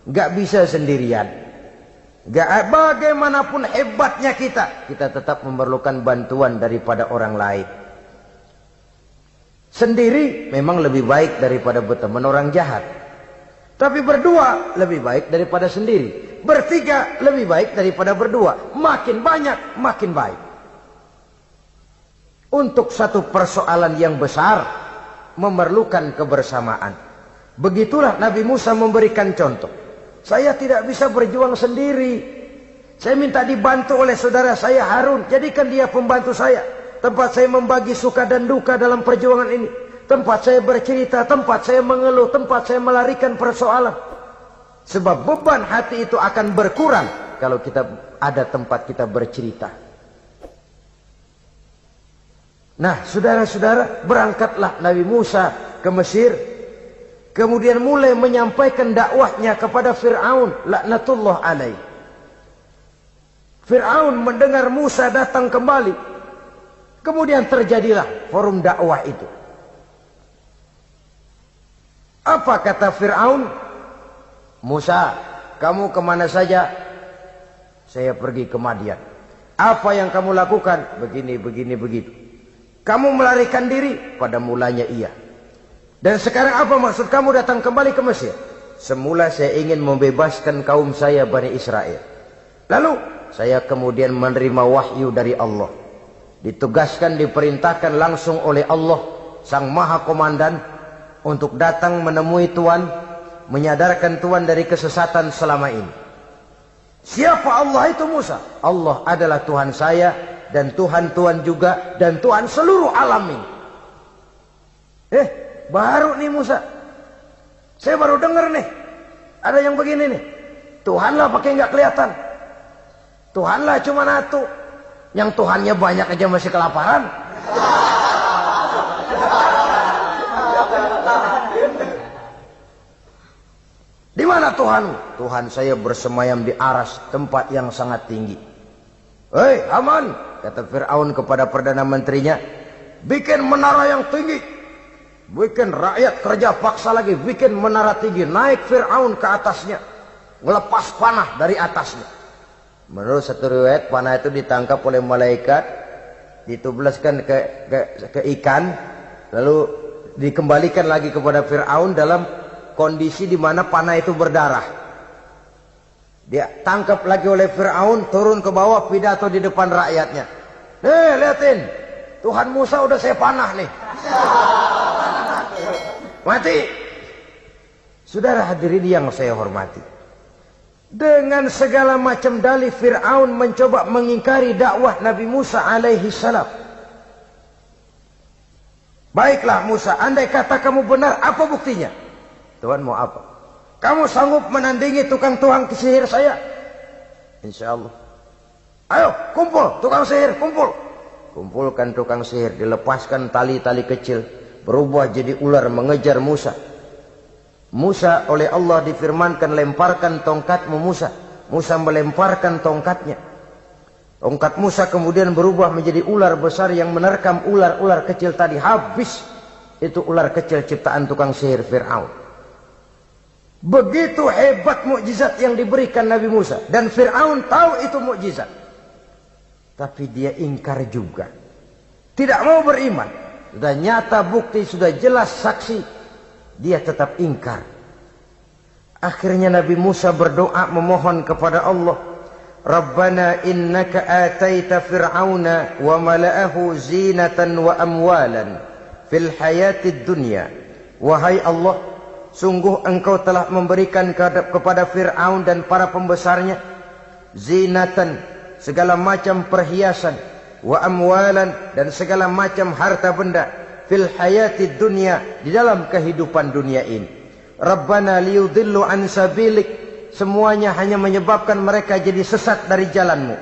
nggak bisa sendirian. Nggak, bagaimanapun hebatnya kita tetap memerlukan bantuan daripada orang lain. Sendiri memang lebih baik daripada berteman orang jahat. Tapi berdua lebih baik daripada sendiri. Bertiga lebih baik daripada berdua. Makin banyak, makin baik. Untuk satu persoalan yang besar, memerlukan kebersamaan. Begitulah Nabi Musa memberikan contoh. Saya tidak bisa berjuang sendiri. Saya minta dibantu oleh saudara saya Harun. Jadikan dia pembantu saya. Tempat saya membagi suka dan duka dalam perjuangan ini. Tempat saya bercerita, tempat saya mengeluh, tempat saya melarikan persoalan. Sebab beban hati itu akan berkurang kalau kita ada tempat kita bercerita. Nah, saudara-saudara, berangkatlah Nabi Musa ke Mesir. Kemudian mulai menyampaikan dakwahnya kepada Fir'aun, laknatullah alaih. Fir'aun mendengar Musa datang kembali. Kemudian terjadilah forum dakwah itu. Apa kata Fir'aun? Musa, kamu kemana saja? Saya pergi ke Madian. Apa yang kamu lakukan? Begini, begini, begitu. Kamu melarikan diri? Pada mulanya iya. Dan sekarang apa maksud kamu datang kembali ke Mesir? Semula saya ingin membebaskan kaum saya Bani Israel. Lalu saya kemudian menerima wahyu dari Allah. Ditugaskan, diperintahkan langsung oleh Allah, Sang Maha Komandan, untuk datang menemui Tuhan, menyadarkan Tuhan dari kesesatan selama ini. Siapa Allah itu Musa? Allah adalah Tuhan saya dan Tuhan juga dan Tuhan seluruh alam ini. Baru nih Musa. Saya baru dengar nih. Ada yang begini nih. Tuhanlah pakai nggak kelihatan. Tuhanlah cuma satu. Yang Tuhannya banyak aja masih kelaparan. Di mana Tuhanmu? Tuhan saya bersemayam di aras, tempat yang sangat tinggi. Hei Haman, kata Fir'aun kepada Perdana Menterinya, bikin menara yang tinggi. Bikin rakyat kerja paksa lagi, bikin menara tinggi. Naik Fir'aun ke atasnya, ngelepas panah dari atasnya. Menurut satu riwayat, panah itu ditangkap oleh malaikat, ditublaskan ke ikan, lalu dikembalikan lagi kepada Fir'aun dalam kondisi di mana panah itu berdarah. Dia tangkap lagi oleh Fir'aun, turun ke bawah, pidato di depan rakyatnya. Nih liatin, Tuhan Musa udah saya panah nih. Mati. Saudara hadirin yang saya hormati, dengan segala macam dalih Fir'aun mencoba mengingkari dakwah Nabi Musa alaihi salam. Baiklah Musa, andai kata kamu benar, apa buktinya? Tuhan mau apa? Kamu sanggup menandingi tukang sihir saya? Insya Allah. Ayo kumpul tukang sihir, kumpul. Kumpulkan tukang sihir, dilepaskan tali-tali kecil, berubah jadi ular mengejar Musa. Musa oleh Allah difirmankan, lemparkan tongkatmu Musa. Musa melemparkan tongkatnya. Tongkat Musa kemudian berubah menjadi ular besar yang menerkam ular-ular kecil tadi. Habis itu ular kecil ciptaan tukang sihir Fir'aun. Begitu hebat mukjizat yang diberikan Nabi Musa. Dan Fir'aun tahu itu mukjizat. Tapi dia ingkar juga. Tidak mau beriman. Sudah nyata bukti, sudah jelas saksi. Dia tetap ingkar. Akhirnya Nabi Musa berdoa memohon kepada Allah. Rabbana innaka ataita fir'auna wa mala'ahu zinatan wa amwalan fil hayatid dunya. Wahai Allah, sungguh engkau telah memberikan kepada Fir'aun dan para pembesarnya zinatan, segala macam perhiasan, wa amwalan, dan segala macam harta benda, fil hayatid dunya, di dalam kehidupan dunia ini. Rabbana liyudillu an sabilik, semuanya hanya menyebabkan mereka jadi sesat dari jalanmu.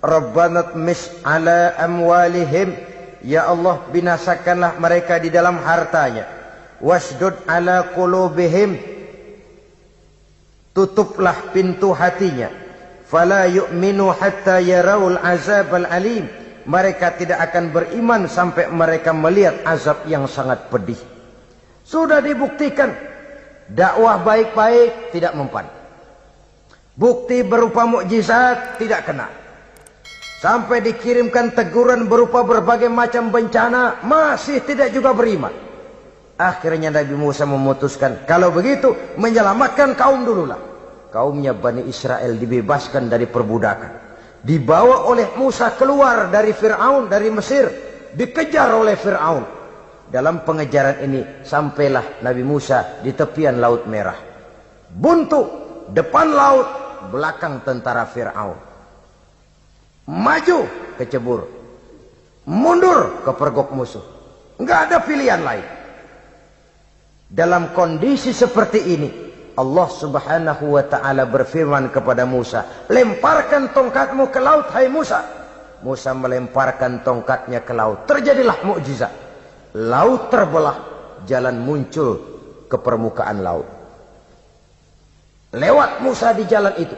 Rabbana tmis ala amwalihim, ya Allah binasakanlah mereka di dalam hartanya. Wasdud ala qulubihim, tutuplah pintu hatinya. Fala yu'minu hatta yarawul azab al-alim, mereka tidak akan beriman sampai mereka melihat azab yang sangat pedih. Sudah dibuktikan dakwah baik-baik tidak mempan. Bukti berupa mukjizat tidak kena. Sampai dikirimkan teguran berupa berbagai macam bencana, masih tidak juga beriman. Akhirnya Nabi Musa memutuskan, kalau begitu menyelamatkan kaum dululah. Kaumnya Bani Israel dibebaskan dari perbudakan. Dibawa oleh Musa keluar dari Fir'aun, dari Mesir. Dikejar oleh Fir'aun. Dalam pengejaran ini sampailah Nabi Musa di tepian Laut Merah. Buntu, depan laut, belakang tentara Fir'aun. Maju kecebur, mundur kepergok musuh. Enggak ada pilihan lain. Dalam kondisi seperti ini, Allah subhanahu wa ta'ala berfirman kepada Musa, lemparkan tongkatmu ke laut, hai Musa. Musa melemparkan tongkatnya ke laut. Terjadilah mukjizat. Laut terbelah, jalan muncul ke permukaan laut. Lewat Musa di jalan itu.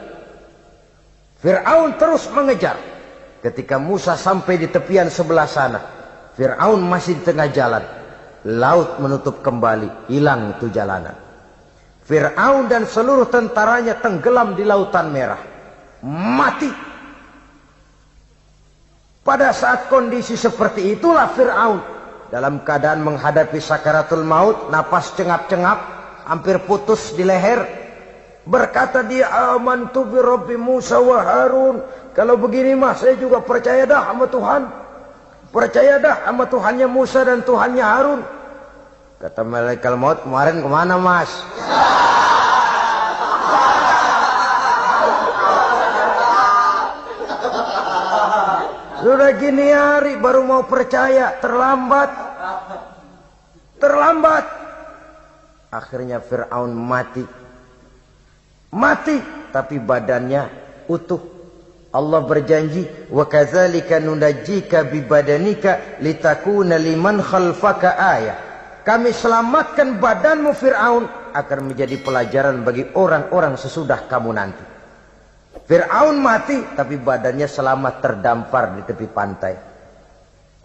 Fir'aun terus mengejar. Ketika Musa sampai di tepian sebelah sana, Fir'aun masih di tengah jalan. Laut menutup kembali, hilang itu jalanan. Fir'aun dan seluruh tentaranya tenggelam di Lautan Merah. mati. Pada saat kondisi seperti itulah Fir'aun dalam keadaan menghadapi sakaratul maut, napas cengap-cengap, hampir putus di leher, berkata dia, amantu bi Rabbi Musa wa Harun. Kalau begini mah saya juga percaya dah sama Tuhan. Percaya dah sama Tuhannya Musa dan Tuhannya Harun. Kata malaikat maut, kemarin kemana mas? Sudah gini hari baru mau percaya, terlambat. Terlambat. Akhirnya Fir'aun mati. Mati, tapi badannya utuh. Allah berjanji, wa kadzalika nunajjika bi badanika litakuna liman khalfaka ayah. Kami selamatkan badanmu Fir'aun agar menjadi pelajaran bagi orang-orang sesudah kamu nanti. Fir'aun mati, tapi badannya selamat terdampar di tepi pantai.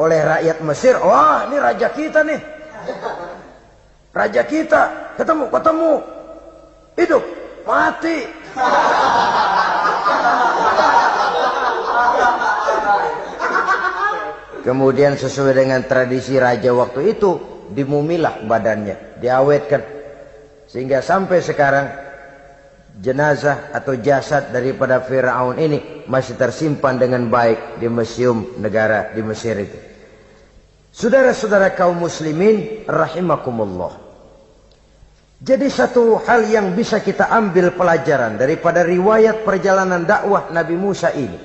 Oleh rakyat Mesir, wah ini raja kita nih. Raja kita, ketemu. Hidup, mati. Kemudian sesuai dengan tradisi raja waktu itu, dimumilah badannya, diawetkan. Sehingga sampai sekarang, jenazah atau jasad daripada Fir'aun ini masih tersimpan dengan baik di museum negara di Mesir itu. Saudara-saudara kaum muslimin rahimakumullah. Jadi satu hal yang bisa kita ambil pelajaran daripada riwayat perjalanan dakwah Nabi Musa ini,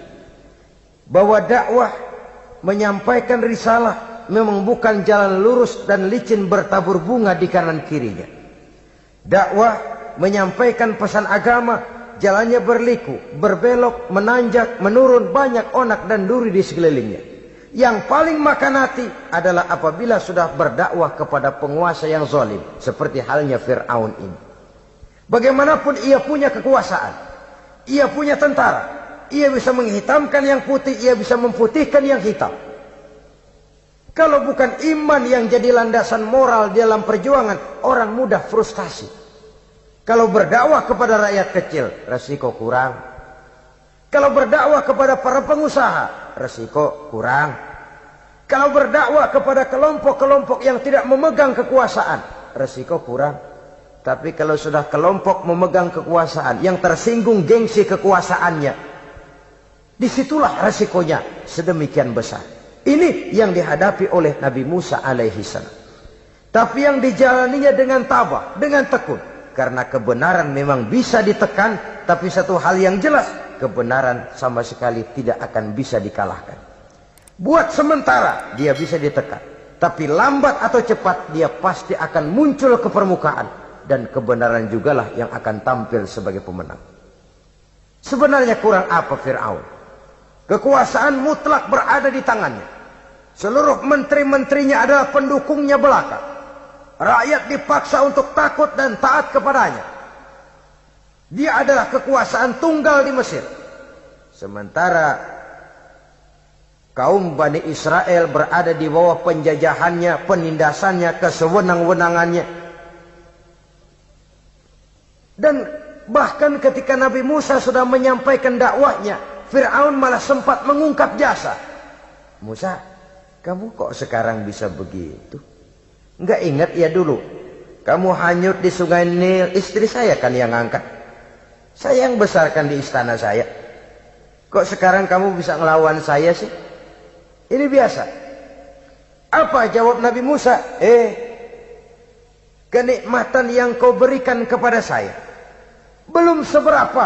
bahwa dakwah menyampaikan risalah memang bukan jalan lurus dan licin bertabur bunga di kanan kirinya. Dakwah menyampaikan pesan agama, jalannya berliku, berbelok, menanjak, menurun, banyak onak dan duri di sekelilingnya. Yang paling makan hati adalah apabila sudah berdakwah kepada penguasa yang zalim, seperti halnya Fir'aun ini. Bagaimanapun ia punya kekuasaan, ia punya tentara, ia bisa menghitamkan yang putih, ia bisa memutihkan yang hitam. Kalau bukan iman yang jadi landasan moral dalam perjuangan, orang mudah frustasi. Kalau berdakwah kepada rakyat kecil, resiko kurang. Kalau berdakwah kepada para pengusaha, resiko kurang. Kalau berdakwah kepada kelompok-kelompok yang tidak memegang kekuasaan, resiko kurang. Tapi kalau sudah kelompok memegang kekuasaan, yang tersinggung gengsi kekuasaannya, disitulah resikonya sedemikian besar. Ini yang dihadapi oleh Nabi Musa alaihi salam. Tapi yang dijalaninya dengan tabah, dengan tekun. Karena kebenaran memang bisa ditekan, tapi satu hal yang jelas, kebenaran sama sekali tidak akan bisa dikalahkan. Buat sementara dia bisa ditekan, tapi lambat atau cepat dia pasti akan muncul ke permukaan, dan kebenaran jugalah yang akan tampil sebagai pemenang. Sebenarnya kurang apa Fir'aun? Kekuasaan mutlak berada di tangannya. Seluruh menteri-menterinya adalah pendukungnya belaka. Rakyat dipaksa untuk takut dan taat kepadanya. Dia adalah kekuasaan tunggal di Mesir. Sementara kaum Bani Israel berada di bawah penjajahannya, penindasannya, kesewenang-wenangannya. Dan bahkan ketika Nabi Musa sudah menyampaikan dakwahnya, Fir'aun malah sempat mengungkap jasa. Musa, kamu kok sekarang bisa begitu? Enggak ingat ya dulu, kamu hanyut di sungai Nil, istri saya kan yang angkat. Saya yang besarkan di istana saya. Kok sekarang kamu bisa ngelawan saya sih? Ini biasa. Apa jawab Nabi Musa? Kenikmatan yang kau berikan kepada saya belum seberapa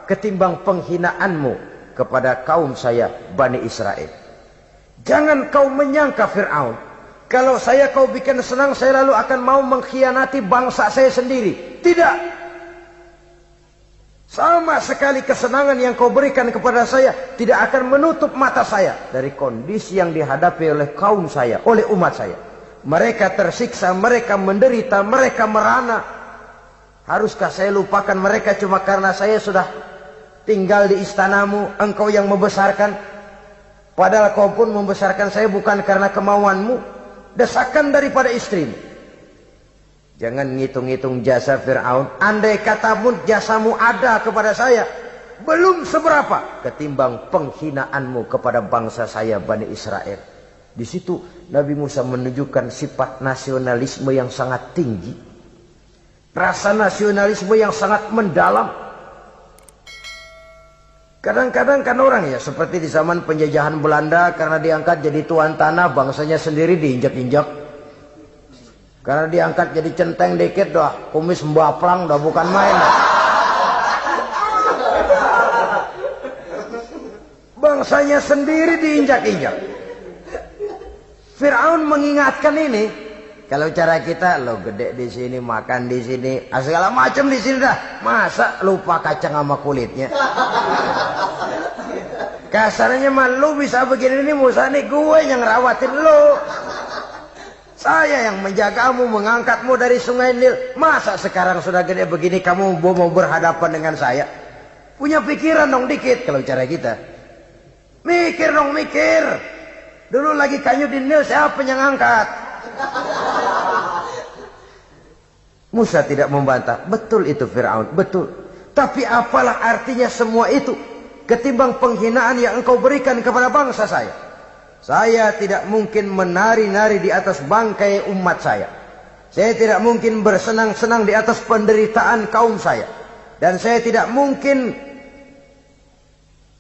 ketimbang penghinaanmu kepada kaum saya Bani Israel. Jangan kau menyangka Fir'aun, kalau saya kau bikin senang, saya lalu akan mau mengkhianati bangsa saya sendiri. Tidak. Sama sekali kesenangan yang kau berikan kepada saya tidak akan menutup mata saya dari kondisi yang dihadapi oleh kaum saya, oleh umat saya. Mereka tersiksa, mereka menderita, mereka merana. Haruskah saya lupakan mereka cuma karena saya sudah tinggal di istanamu, engkau yang membesarkan? Padahal kau pun membesarkan saya bukan karena kemauanmu. Desakan daripada istrimu. Jangan ngitung-ngitung jasa Fir'aun. Andai kata pun jasamu ada kepada saya, belum seberapa ketimbang penghinaanmu kepada bangsa saya Bani Israel. Di situ Nabi Musa menunjukkan sifat nasionalisme yang sangat tinggi. Rasa nasionalisme yang sangat mendalam. Kadang-kadang kan orang ya seperti di zaman penjajahan Belanda, karena diangkat jadi tuan tanah, bangsanya sendiri diinjak-injak. Karena diangkat jadi centeng dikit dah, kumis mbaplang dah, bukan main. Bangsanya sendiri diinjak-injak. Fir'aun mengingatkan ini. Kalau cara kita, lo gede di sini, makan di sini, segala macam di sini dah. Masa lupa kacang sama kulitnya? Kasarnya mah lu bisa begini nih, Musa nih, gue yang rawatin lo. Saya yang menjagamu, mengangkatmu dari sungai Nil. Masa sekarang sudah gede begini kamu mau berhadapan dengan saya? Punya pikiran dong dikit kalau cara kita. Mikir dong, mikir. Dulu lagi kayu di Nil, siapa yang angkat? Musa tidak membantah. Betul itu Fir'aun, betul. Tapi apalah artinya semua itu ketimbang penghinaan yang engkau berikan kepada bangsa saya? Saya tidak mungkin menari-nari di atas bangkai umat saya. Saya tidak mungkin bersenang-senang di atas penderitaan kaum saya. Dan saya tidak mungkin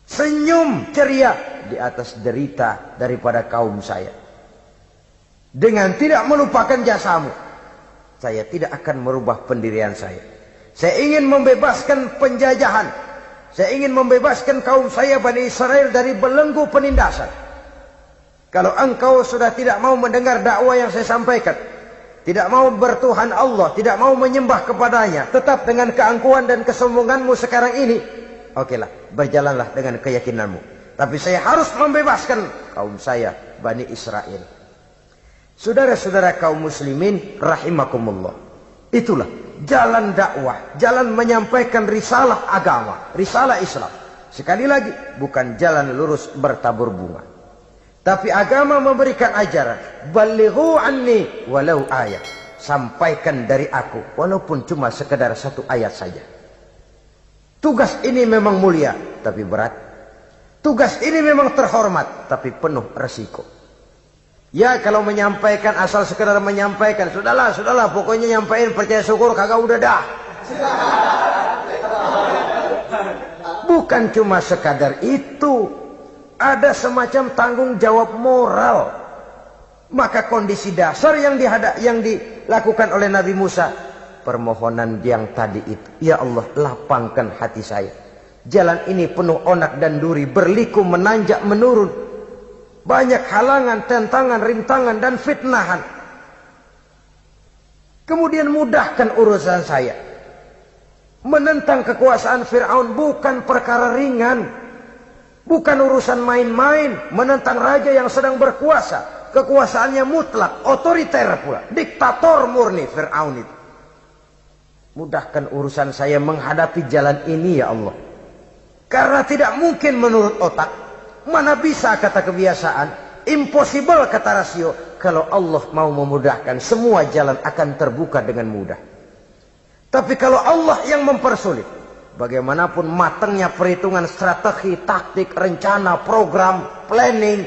senyum ceria di atas derita daripada kaum saya. Dengan tidak melupakan jasamu, saya tidak akan merubah pendirian saya. Saya ingin membebaskan penjajahan. Saya ingin membebaskan kaum saya Bani Israel dari belenggu penindasan. Kalau engkau sudah tidak mau mendengar dakwah yang saya sampaikan, tidak mau bertuhan Allah, tidak mau menyembah kepadanya, tetap dengan keangkuhan dan kesombonganmu sekarang ini, okelah, berjalanlah dengan keyakinanmu. Tapi saya harus membebaskan kaum saya Bani Israel. Saudara-saudara kaum muslimin rahimakumullah. Itulah jalan dakwah, jalan menyampaikan risalah agama, risalah Islam. Sekali lagi, bukan jalan lurus bertabur bunga. Tapi agama memberikan ajaran, balighu anni walau ayat. Sampaikan dari aku, walaupun cuma sekedar satu ayat saja. Tugas ini memang mulia, tapi berat. Tugas ini memang terhormat, tapi penuh resiko. Ya kalau menyampaikan asal sekedar menyampaikan, sudahlah, pokoknya nyampaikan, percaya syukur kagak, udah dah. Bukan cuma sekadar itu, ada semacam tanggung jawab moral. Maka kondisi dasar yang dilakukan oleh Nabi Musa, permohonan yang tadi itu, ya Allah lapangkan hati saya. Jalan ini penuh onak dan duri, berliku, menanjak, menurun. Banyak halangan, tentangan, rintangan, dan fitnahan. Kemudian mudahkan urusan saya. Menentang kekuasaan Fir'aun bukan perkara ringan. Bukan urusan main-main. Menentang raja yang sedang berkuasa. Kekuasaannya mutlak, otoriter pula. Diktator murni Fir'aun itu. Mudahkan urusan saya menghadapi jalan ini ya Allah. Karena tidak mungkin menurut otak. Mana bisa kata kebiasaan, impossible kata rasio. Kalau Allah mau memudahkan, semua jalan akan terbuka dengan mudah. Tapi kalau Allah yang mempersulit, bagaimanapun matangnya perhitungan strategi, taktik, rencana, program, planning,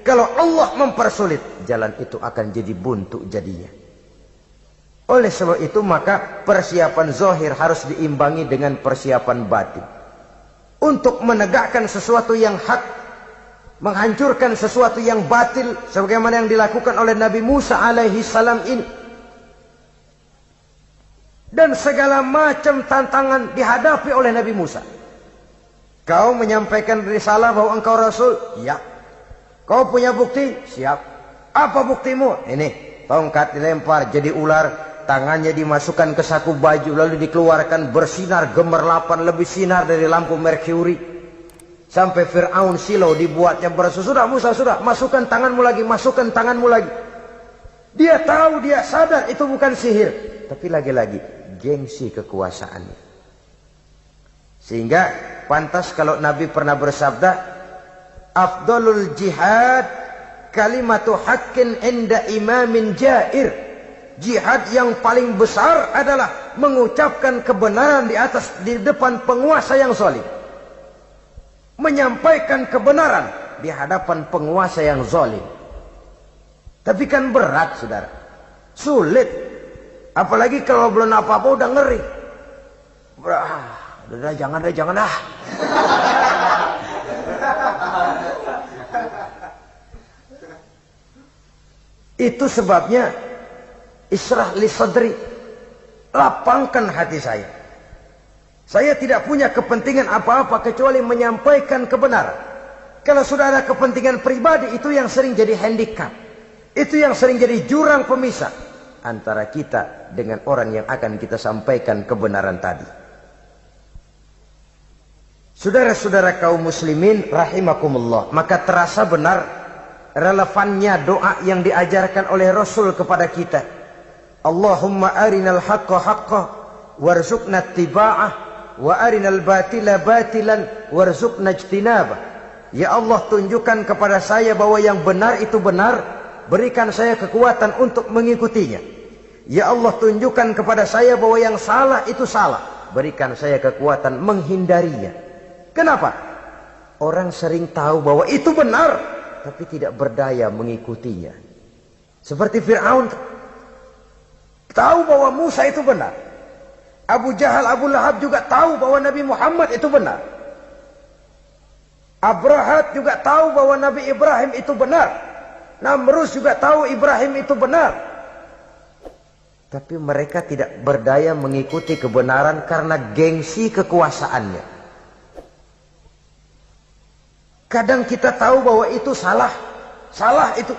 kalau Allah mempersulit, jalan itu akan jadi buntu jadinya. Oleh sebab itu maka persiapan zahir harus diimbangi dengan persiapan batin. Untuk menegakkan sesuatu yang hak, menghancurkan sesuatu yang batil, sebagaimana yang dilakukan oleh Nabi Musa alaihi salam ini. Dan segala macam tantangan dihadapi oleh Nabi Musa. Kau menyampaikan risalah bahwa engkau Rasul? Ya. Kau punya bukti? Siap. Apa buktimu? Ini, tongkat dilempar jadi ular, tangannya dimasukkan ke saku baju, lalu dikeluarkan bersinar gemerlapan, lebih sinar dari lampu merkuri. Sampai Fir'aun silau dibuatnya beras. Sudah Musa, sudah, masukkan tanganmu lagi, masukkan tanganmu lagi. Dia tahu, dia sadar itu bukan sihir, tapi lagi-lagi gengsi kekuasaannya. Sehingga pantas kalau Nabi pernah bersabda, afdalul jihad kalimatu haqqin inda imamin jair. Jihad yang paling besar adalah mengucapkan kebenaran di depan penguasa yang zalim. menyampaikan kebenaran di hadapan penguasa yang zalim. Tapi kan berat, saudara. Sulit. Apalagi kalau belum apa-apa udah ngeri. Udah jangan ah. Itu sebabnya Ishrah li sadri, lapangkan hati saya. Saya tidak punya kepentingan apa-apa kecuali menyampaikan kebenaran. Kalau sudah ada kepentingan pribadi, itu yang sering jadi handicap. Itu yang sering jadi jurang pemisah antara kita dengan orang yang akan kita sampaikan kebenaran tadi. Saudara-saudara kaum muslimin rahimakumullah, maka terasa benar relevannya doa yang diajarkan oleh Rasul kepada kita. Allahumma arinal haqqa haqqa warzuqna ittiba'ah wa arinal batila batilan warzuqna ijtinabah. Ya Allah, tunjukkan kepada saya bahwa yang benar itu benar, berikan saya kekuatan untuk mengikutinya. Ya Allah, tunjukkan kepada saya bahwa yang salah itu salah, berikan saya kekuatan menghindarinya. Kenapa? Orang sering tahu bahwa itu benar, tapi tidak berdaya mengikutinya. Seperti Fir'aun, tahu bahwa Musa itu benar. Abu Jahal, Abu Lahab juga tahu bahwa Nabi Muhammad itu benar. Abrahat juga tahu bahwa Nabi Ibrahim itu benar. Namrus juga tahu Ibrahim itu benar. Tapi mereka tidak berdaya mengikuti kebenaran karena gengsi kekuasaannya. Kadang kita tahu bahwa itu salah. Salah itu.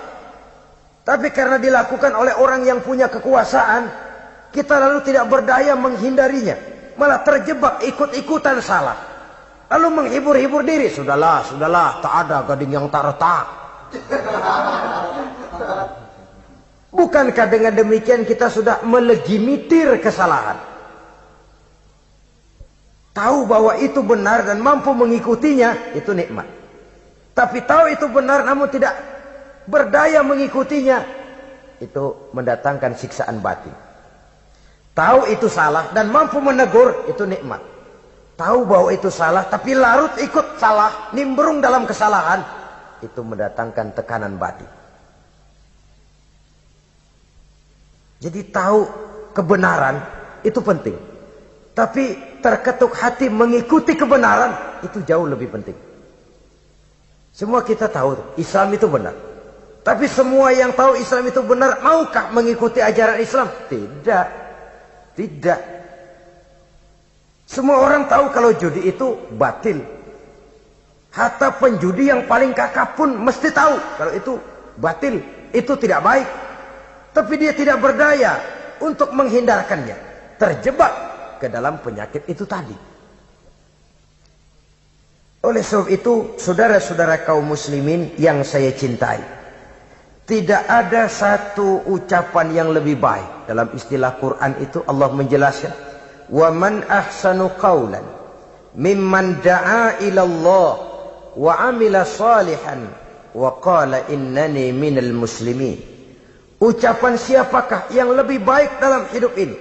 Tapi karena dilakukan oleh orang yang punya kekuasaan, kita lalu tidak berdaya menghindarinya. Malah terjebak ikut-ikutan salah. Lalu menghibur-hibur diri. Sudahlah, tak ada gading yang tak retak. Bukankah dengan demikian kita sudah melegimitir kesalahan? Tahu bahwa itu benar dan mampu mengikutinya, itu nikmat. Tapi tahu itu benar namun tidak berdaya mengikutinya, itu mendatangkan siksaan batin. Tahu itu salah dan mampu menegur, itu nikmat. Tahu bahwa itu salah tapi larut ikut salah, nimbrung dalam kesalahan, itu mendatangkan tekanan batin. Jadi tahu kebenaran itu penting, tapi terketuk hati mengikuti kebenaran itu jauh lebih penting. Semua kita tahu Islam itu benar, tapi semua yang tahu Islam itu benar maukah mengikuti ajaran Islam? Tidak. Semua orang tahu kalau judi itu batil. Hatta penjudi yang paling kakap pun mesti tahu kalau itu batil, itu tidak baik. Tapi dia tidak berdaya untuk menghindarkannya. Terjebak ke dalam penyakit itu tadi. Oleh sebab itu, saudara-saudara kaum muslimin yang saya cintai, tidak ada satu ucapan yang lebih baik. Dalam istilah Quran itu Allah menjelaskan, wa man ahsanu qawlan mimman da'a ila Allah wa amila salihan wa qala innani minal muslimin. Ucapan siapakah yang lebih baik dalam hidup ini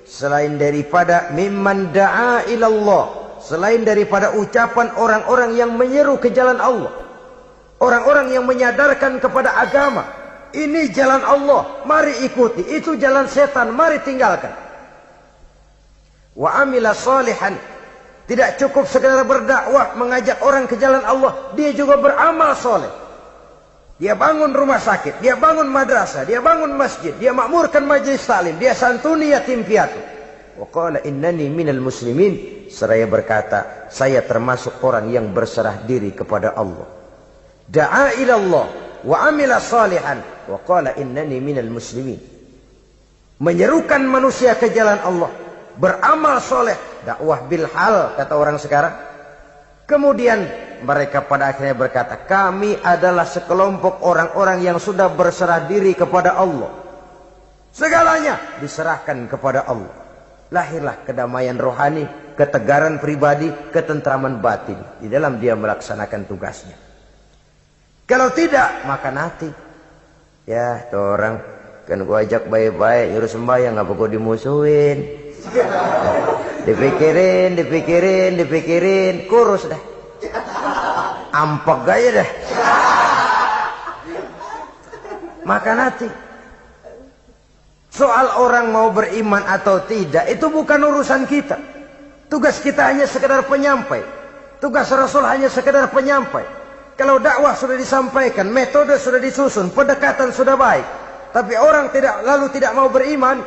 selain daripada mimman da'a ila Allah, selain daripada ucapan orang-orang yang menyeru ke jalan Allah, orang-orang yang menyadarkan kepada agama. Ini jalan Allah, mari ikuti. Itu jalan setan, mari tinggalkan. Wa amila salihan, tidak cukup sekedar berdakwah mengajak orang ke jalan Allah, dia juga beramal soleh. Dia bangun rumah sakit, dia bangun madrasah, dia bangun masjid, dia makmurkan majelis taklim, dia santuni yatim piatu. Wa qala innani minal muslimin, seraya berkata, saya termasuk orang yang berserah diri kepada Allah. Da'a ila Allah wa amila salihan wa qala innani minal muslimin. Menyerukan manusia ke jalan Allah, beramal soleh, dakwah bil hal kata orang sekarang. Kemudian mereka pada akhirnya berkata, kami adalah sekelompok orang-orang yang sudah berserah diri kepada Allah. Segalanya diserahkan kepada Allah. Lahirlah kedamaian rohani, ketegaran pribadi, ketentraman batin di dalam dia melaksanakan tugasnya. Kalau tidak, maka nanti ya tuh orang kan gua ajak baik-baik nyuruh sembahyang, ngapa gua dimusuhin? Dipikirin, kurus dah. ampek gaya deh. Makan hati. Soal orang mau beriman atau tidak itu bukan urusan kita. Tugas kita hanya sekedar penyampai. Tugas Rasul hanya sekedar penyampai. Kalau dakwah sudah disampaikan, metode sudah disusun, pendekatan sudah baik, tapi orang tidak mau beriman,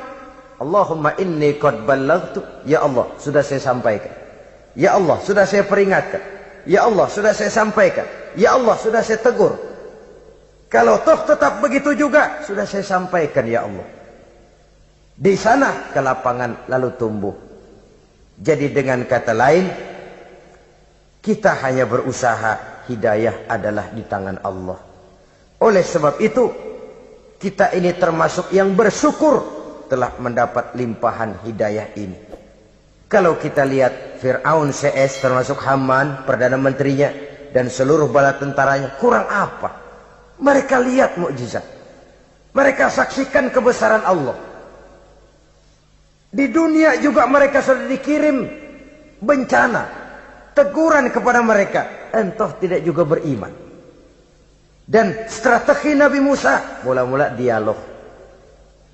Allahumma inni qad ballaghtu, ya Allah sudah saya sampaikan, ya Allah sudah saya peringatkan, ya Allah sudah saya sampaikan, ya Allah sudah saya tegur. Kalau toh tetap begitu juga, sudah saya sampaikan ya Allah. Di sana kelapangan lalu tumbuh. Jadi dengan kata lain, kita hanya berusaha, hidayah adalah di tangan Allah. Oleh sebab itu, kita ini termasuk yang bersyukur telah mendapat limpahan hidayah ini. Kalau kita lihat Fir'aun CS termasuk Haman, Perdana Menterinya, dan seluruh bala tentaranya, kurang apa? Mereka lihat mukjizat. Mereka saksikan kebesaran Allah. Di dunia juga mereka sudah dikirim bencana, teguran kepada mereka, entah tidak juga beriman. Dan strategi Nabi Musa mula-mula dialog,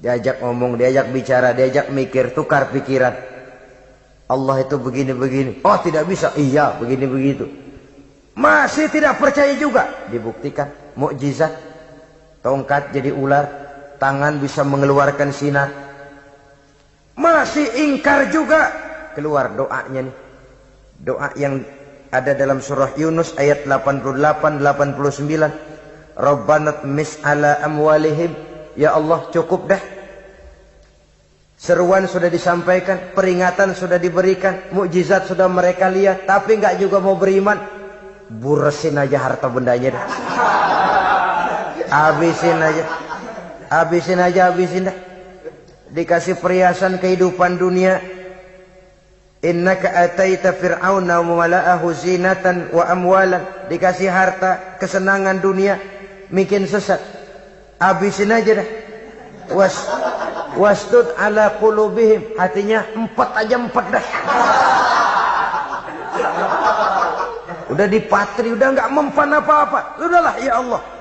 diajak ngomong, diajak bicara, diajak mikir, tukar pikiran. Allah itu begini-begini, oh tidak bisa, iya begini-begitu. Masih tidak percaya juga, dibuktikan mukjizat, tongkat jadi ular, tangan bisa mengeluarkan sinar. Masih ingkar juga, keluar doanya nih. Doa yang ada dalam surah Yunus ayat 88-89. Rabbana tmis ala amwalihim. Ya Allah cukup dah. Seruan sudah disampaikan, peringatan sudah diberikan, mukjizat sudah mereka lihat, tapi enggak juga mau beriman. Buresin aja harta bendanya dah. Habisin aja. Habisin aja, habisin dah. Dikasih perhiasan kehidupan dunia. Innaka ataita fir'auna wa mala'ahu zinatan wa amwalan. Dikasih harta, kesenangan dunia, bikin sesat. Habisin aja dah. Wastud ala qulubihim. Hatinya empat dah. Udah dipatri, udah enggak mempan apa-apa. Sudahlah ya Allah.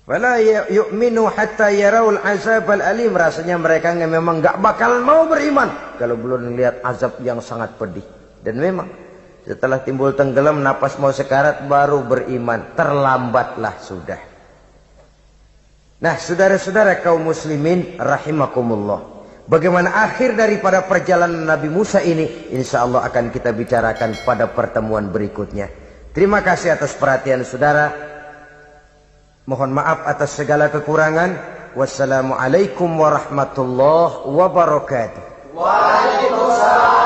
Wala yu'minu hatta yarawul azabal alim. Rasanya mereka memang enggak bakal mau beriman kalau belum melihat azab yang sangat pedih. Dan memang setelah timbul tenggelam, napas mau sekarat, baru beriman. Terlambatlah sudah. Nah, saudara-saudara kaum muslimin rahimakumullah, bagaimana akhir daripada perjalanan Nabi Musa ini, insya Allah akan kita bicarakan pada pertemuan berikutnya. Terima kasih atas perhatian saudara. Mohon maaf atas segala kekurangan. Wassalamualaikum warahmatullahi wabarakatuh. Waalaikumsalam.